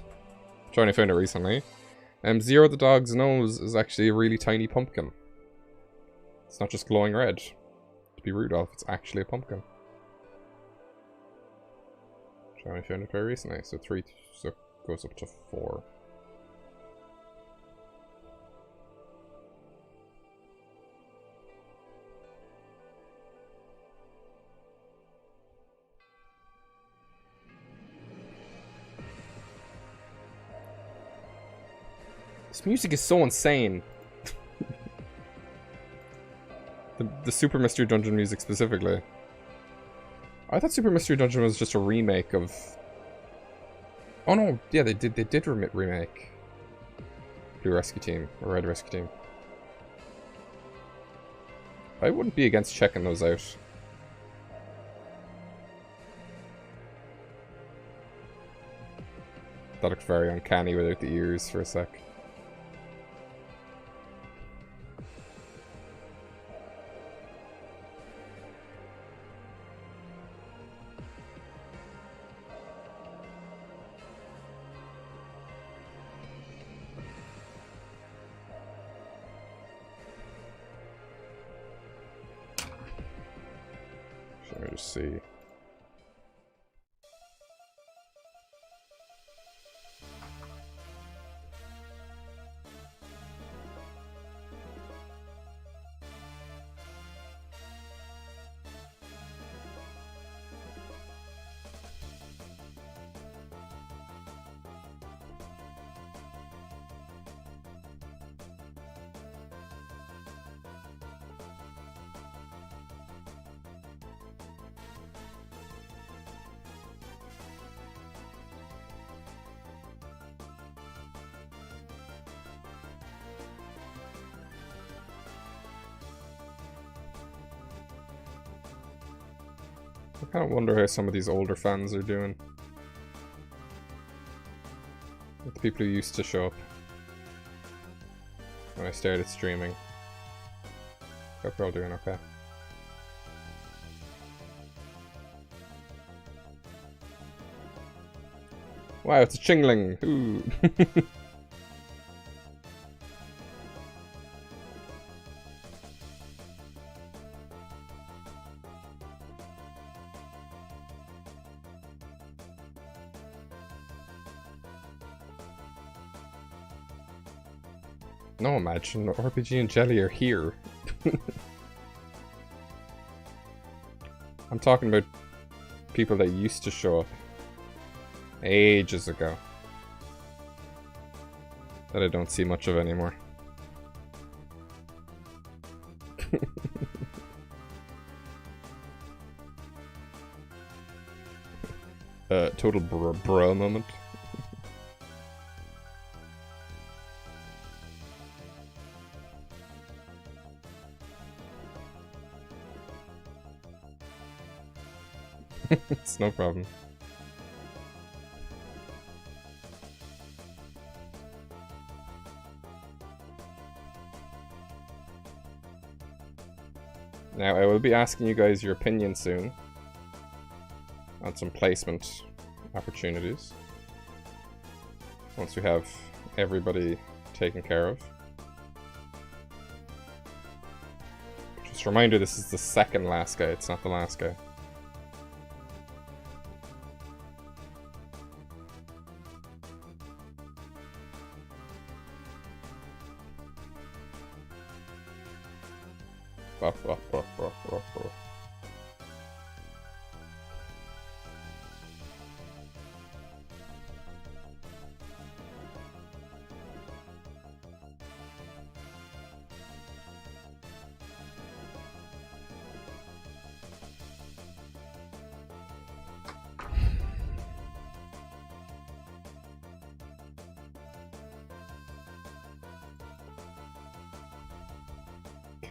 I'm trying to find it recently. Zero the dog's nose is actually a really tiny pumpkin. It's not just glowing red. To be Rudolph, it's actually a pumpkin. Trying to find it very recently. So 3, so it goes up to 4. This music is so insane. the Super Mystery Dungeon music specifically. I thought Super Mystery Dungeon was just a remake of... Oh no, yeah, they did remake Blue Rescue Team, or Red Rescue Team. I wouldn't be against checking those out. That looked very uncanny without the ears for a sec. Let me just see. I kind of wonder how some of these older fans are doing. With the people who used to show up when I started streaming. Hope you're all doing okay. Wow, it's a chingling! Ooh. No, imagine RPG and Jelly are here. I'm talking about people that used to show up ages ago that I don't see much of anymore. Total bruh moment. It's no problem. Now, I will be asking you guys your opinion soon on some placement opportunities. Once we have everybody taken care of. Just a reminder, this is the second last guy, it's not the last guy.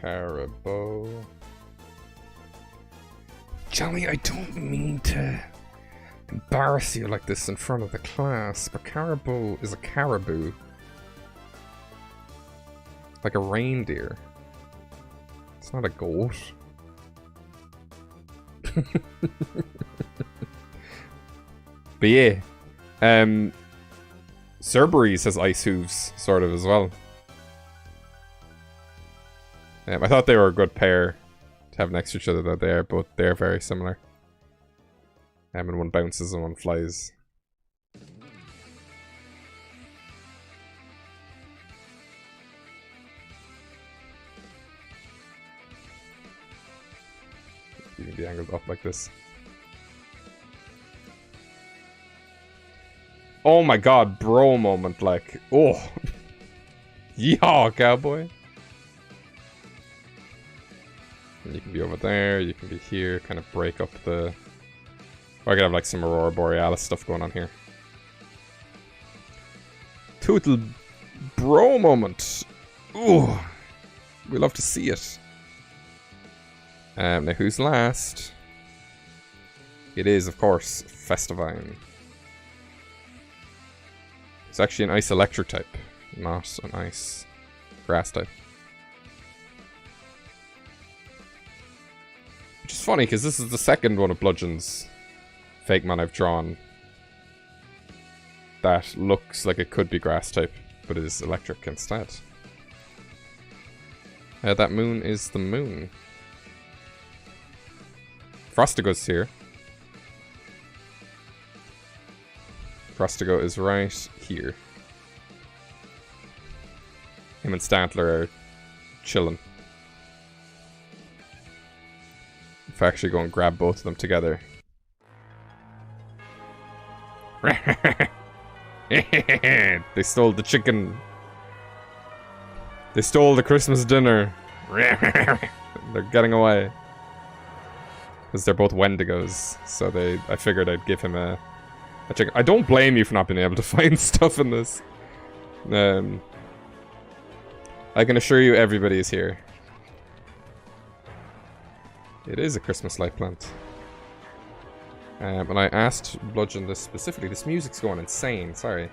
Caribou. Johnny, I don't mean to embarrass you like this in front of the class, but caribou is a caribou. Like a reindeer. It's not a goat. But yeah, Cerberus has ice hooves, sort of, as well. I thought they were a good pair to have next to each other, though they're very similar. And one bounces and one flies. You can be angled up like this. Oh my god, bro moment, like, oh. Yeehaw, cowboy. And you can be over there, you can be here, kind of break up the... Or I could have like some Aurora Borealis stuff going on here. Total bro moment. Ooh. We love to see it. Now who's last? It is, of course, Festively. It's actually an ice electric type, not an ice grass type. Which is funny, because this is the second one of Bludgeon's Fakemon I've drawn that looks like it could be grass type, but it is electric instead. That moon is the moon. Frostigo's here. Frostigo is right here. Him and Stantler are chilling. If I actually go and grab both of them together. They stole the chicken. They stole the Christmas dinner. They're getting away. Because they're both Wendigos. So I figured I'd give him a chicken. I don't blame you for not being able to find stuff in this. I can assure you everybody is here. It is a Christmas light plant. And I asked Bludgeon this specifically. This music's going insane, sorry.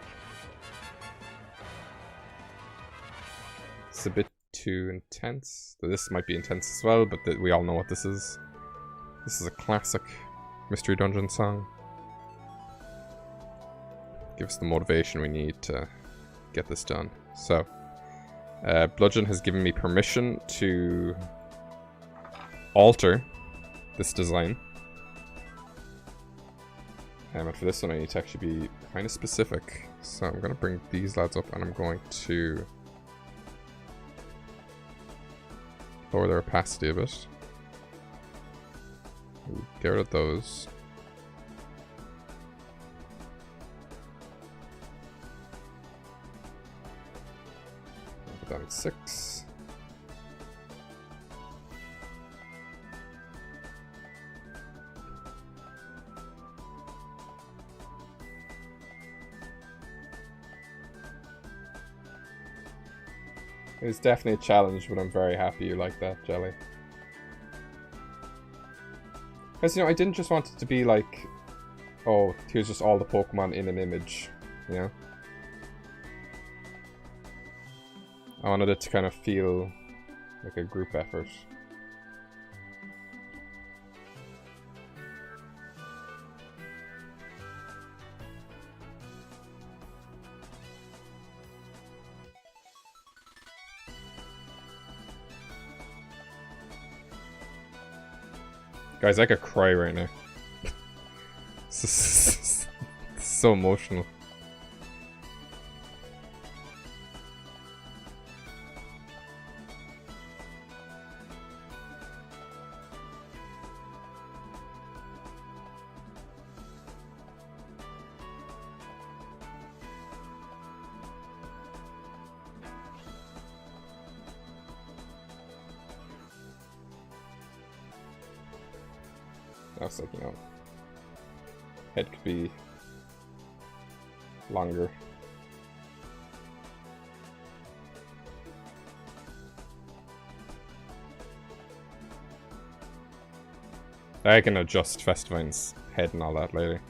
It's a bit too intense. This might be intense as well, but we all know what this is. This is a classic Mystery Dungeon song. Gives the motivation we need to get this done. So, Bludgeon has given me permission to alter this design. And for this one I need to actually be kind of specific. So I'm going to bring these lads up and I'm going to lower their opacity a bit. Get rid of those. Put that at 6. It's definitely a challenge, but I'm very happy you like that, Jelly. Because, you know, I didn't just want it to be like, oh, here's just all the Pokemon in an image, you know? I wanted it to kind of feel like a group effort. Guys, I could cry right now. This is so emotional. I was like, you know, head could be longer. I can adjust Festivine's head and all that later.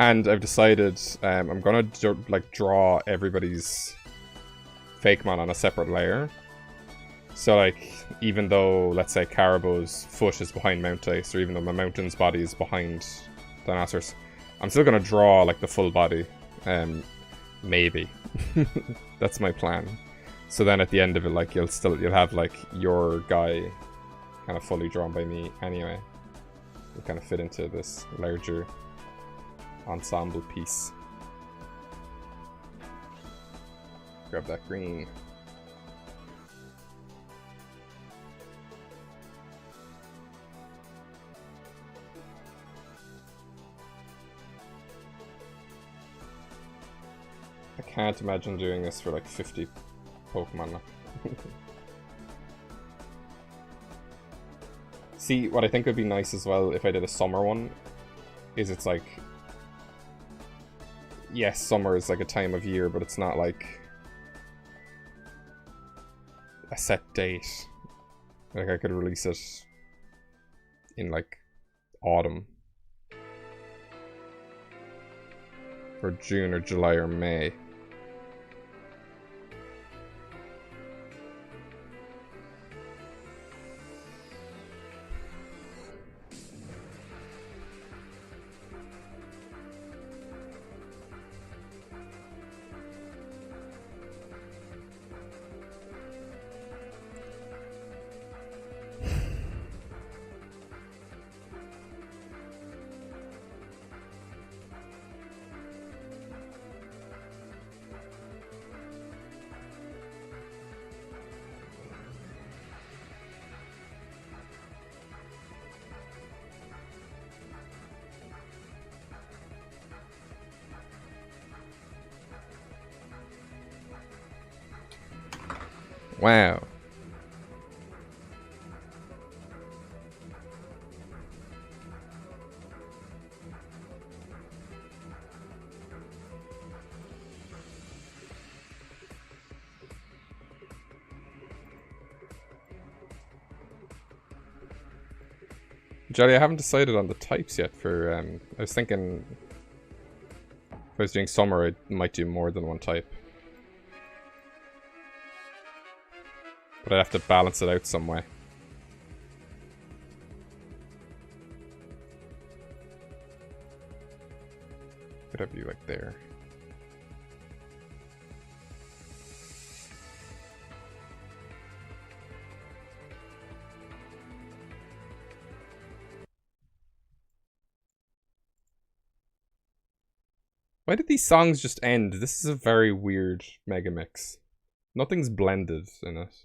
And I've decided I'm gonna like draw everybody's Fakemon on a separate layer. So like, even though, let's say, Caribou's foot is behind Mount Ice, or even though my Mountain's body is behind Dinosaurs, I'm still gonna draw like the full body. Maybe. That's my plan. So then at the end of it, like, you'll have like your guy kind of fully drawn by me anyway. It'll kind of fit into this larger ensemble piece. Grab that green. I can't imagine doing this for like 50 Pokemon. See, what I think would be nice as well if I did a summer one is it's like, yes, summer is like a time of year, but it's not like a set date. Like I could release it in like autumn. Or June or July or May. Wow. Jelly, I haven't decided on the types yet for, I was thinking if I was doing summer, I might do more than one type. But I'd have to balance it out some way. Could have you like there. Why did these songs just end? This is a very weird mega mix. Nothing's blended in it.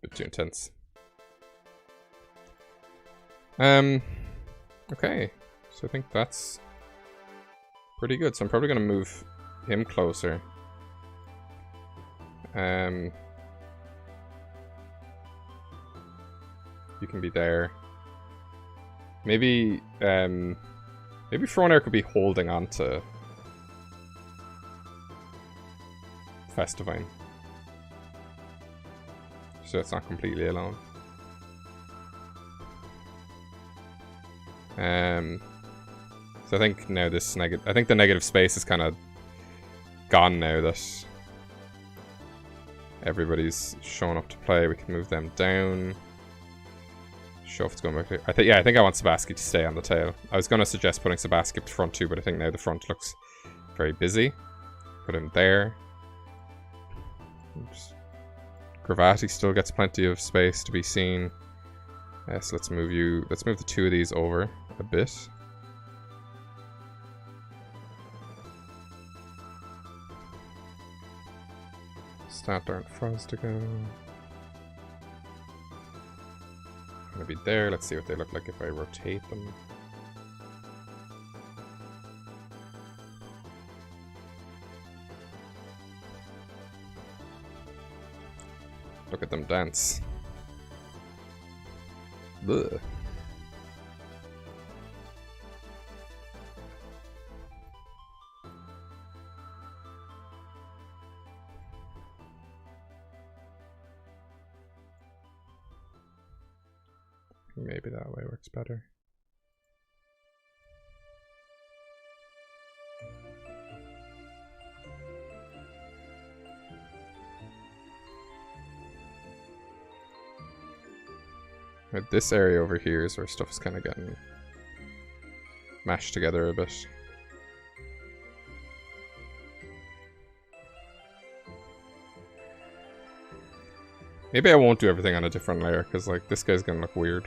Bit too intense. Okay. So I think that's pretty good. So I'm probably gonna move him closer. You can be there. Maybe maybe Fronair could be holding on to Festively, so it's not completely alone. So I think now this I think the negative space is kind of gone now that everybody's showing up to play. We can move them down. Show if it's going back there. I think I want Sabaski to stay on the tail. I was going to suggest putting Sabaski up the front too, but I think now the front looks very busy. Put him there. Oops. Gravati still gets plenty of space to be seen. So let's move you. Let's move the two of these over a bit. Start there for us to go. Gonna be there. Let's see what they look like if I rotate them. Look at them dance. Ugh. Maybe that way works better. But this area over here is where stuff is kind of getting mashed together a bit. Maybe I won't do everything on a different layer, because like this guy's gonna look weird.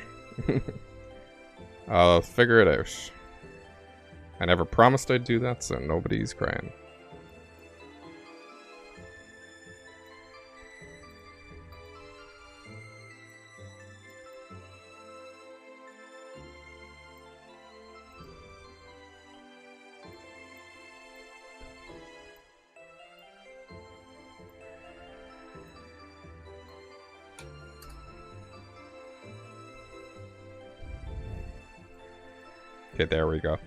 I'll figure it out. I never promised I'd do that, so nobody's crying. Okay, there we go.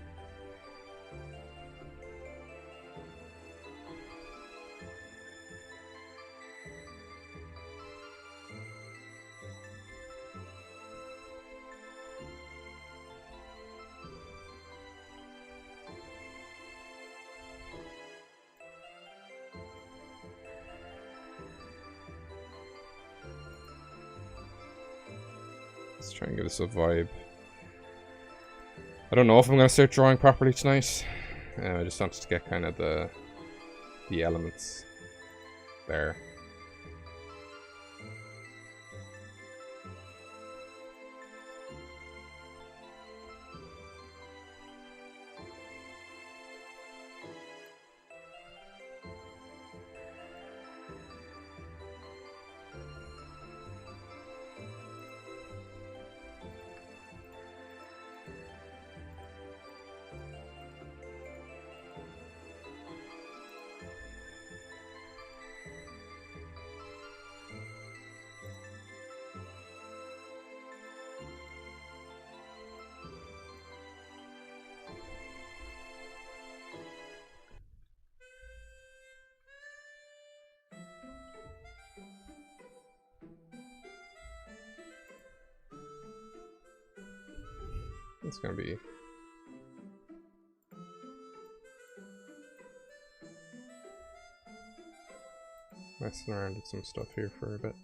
Let's try and get us a vibe. I don't know if I'm going to start drawing properly tonight. I just wanted to get kind of the elements there. It's gonna be messing around with some stuff here for a bit.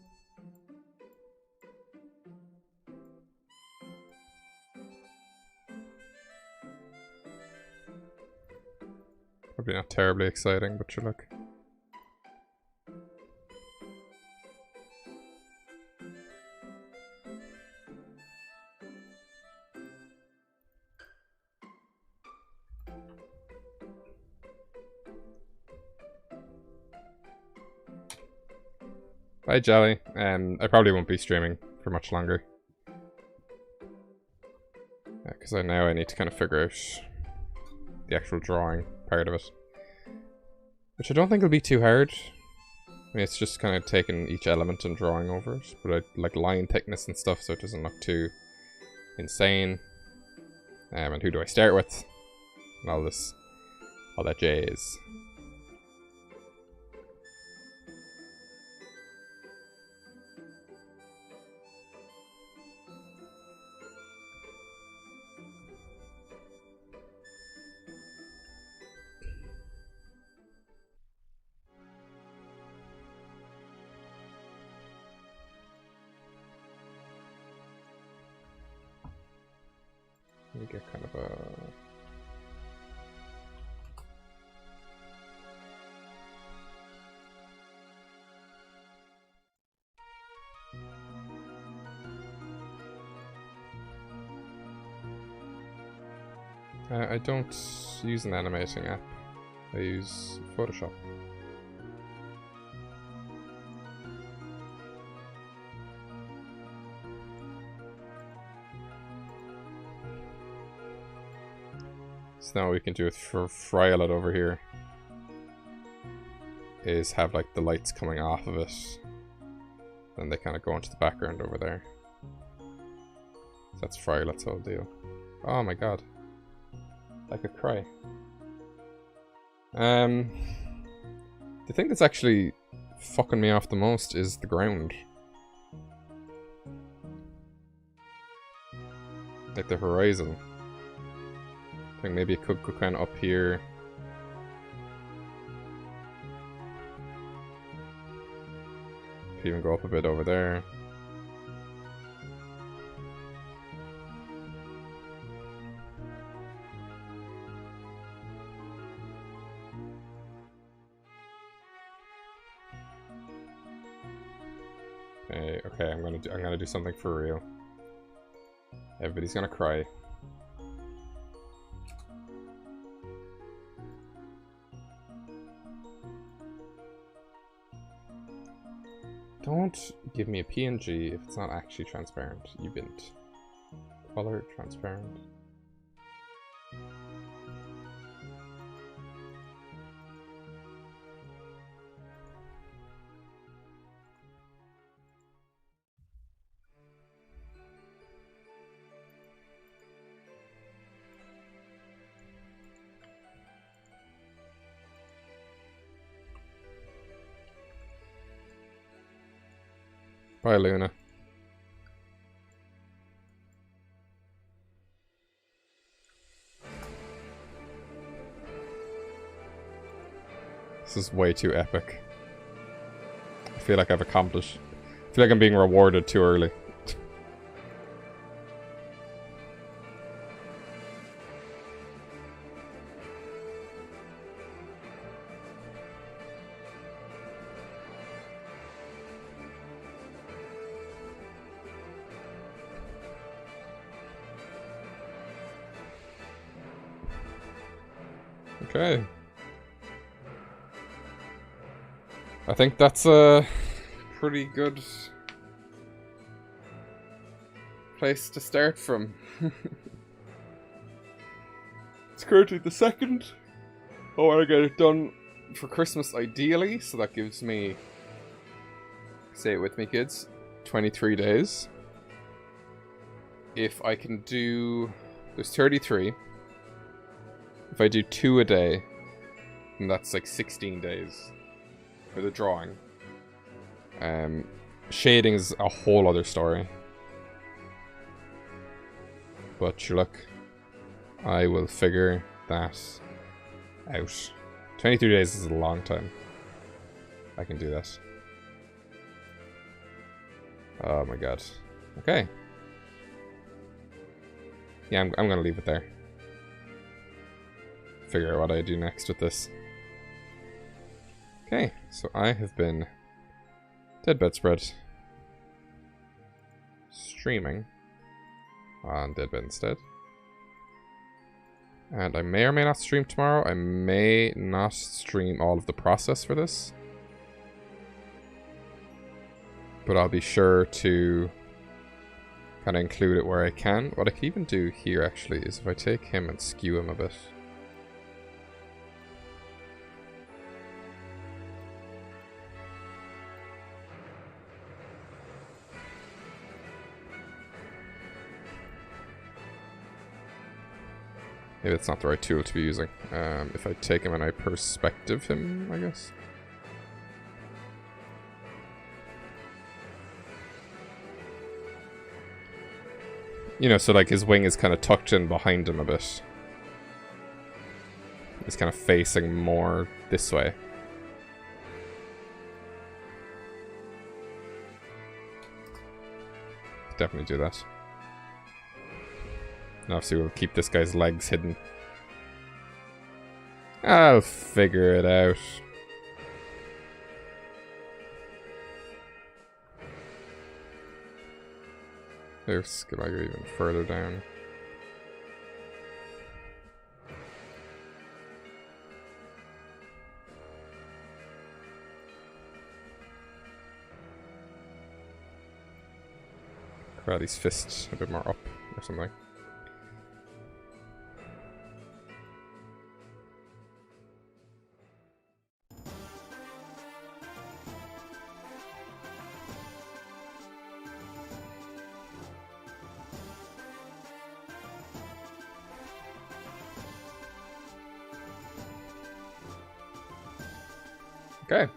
Probably not terribly exciting, but you look. Bye, Jelly. I probably won't be streaming for much longer. Because I need to kind of figure out the actual drawing part of it. Which I don't think will be too hard. I mean, it's just kind of taking each element and drawing over it. But I like line thickness and stuff so it doesn't look too insane. And who do I start with? And all that jazz. Let me get kind of a... I don't use an animating app. I use Photoshop. So now what we can do with Friolet over here is have like the lights coming off of it Then they kind of go into the background over there. So that's Friarlet's whole deal. Oh my god. I could cry. The thing that's actually fucking me off the most is the ground. Like the horizon. I think maybe it could go kind of up here. Could even go up a bit over there. Okay, I'm gonna do something for real. Everybody's gonna cry. Don't give me a PNG if it's not actually transparent, you bint. Color transparent. Bye, Luna. This is way too epic. I feel like I've accomplished. I feel like I'm being rewarded too early. Okay. I think that's a pretty good place to start from. It's currently the 2nd. I want to get it done for Christmas ideally, so that gives me, say it with me kids, 23 days. If I can do, there's 33. If I do 2 a day, then that's like 16 days for the drawing. Shading is a whole other story. But sure, look, I will figure that out. 23 days is a long time. I can do that. Oh my god. Okay. Yeah, I'm gonna leave it there. Figure out what I do next with this. Okay, so I have been DeadBedSpread streaming on DeadBedInstead. And I may or may not stream tomorrow. I may not stream all of the process for this. But I'll be sure to kind of include it where I can. What I can even do here actually is if I take him and skew him a bit. Maybe it's not the right tool to be using. If I take him and I perspective him, I guess. You know, so like his wing is kind of tucked in behind him a bit. He's kind of facing more this way. Definitely do that. And obviously we'll keep this guy's legs hidden. I'll figure it out. There's, could I go even further down? Karate's fist a bit more up or something. Okay.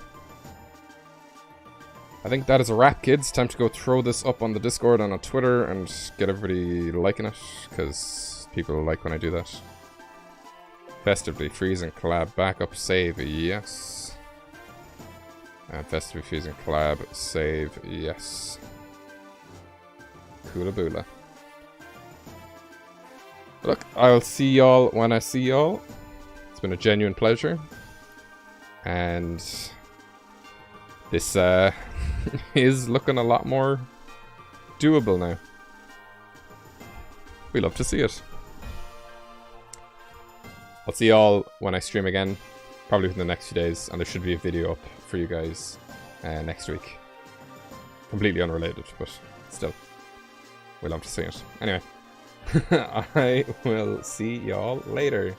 I think that is a wrap, kids. Time to go throw this up on the Discord and on Twitter and get everybody liking it, because people like when I do that. Festively, freeze and collab, backup, save, yes. And Festively, freeze and collab, save, yes. Coola boola. Look, I'll see y'all when I see y'all. It's been a genuine pleasure. And this is looking a lot more doable now. We love to see it. I'll see y'all when I stream again, probably within the next few days, and there should be a video up for you guys next week. Completely unrelated, but still, we love to see it. Anyway, I will see y'all later.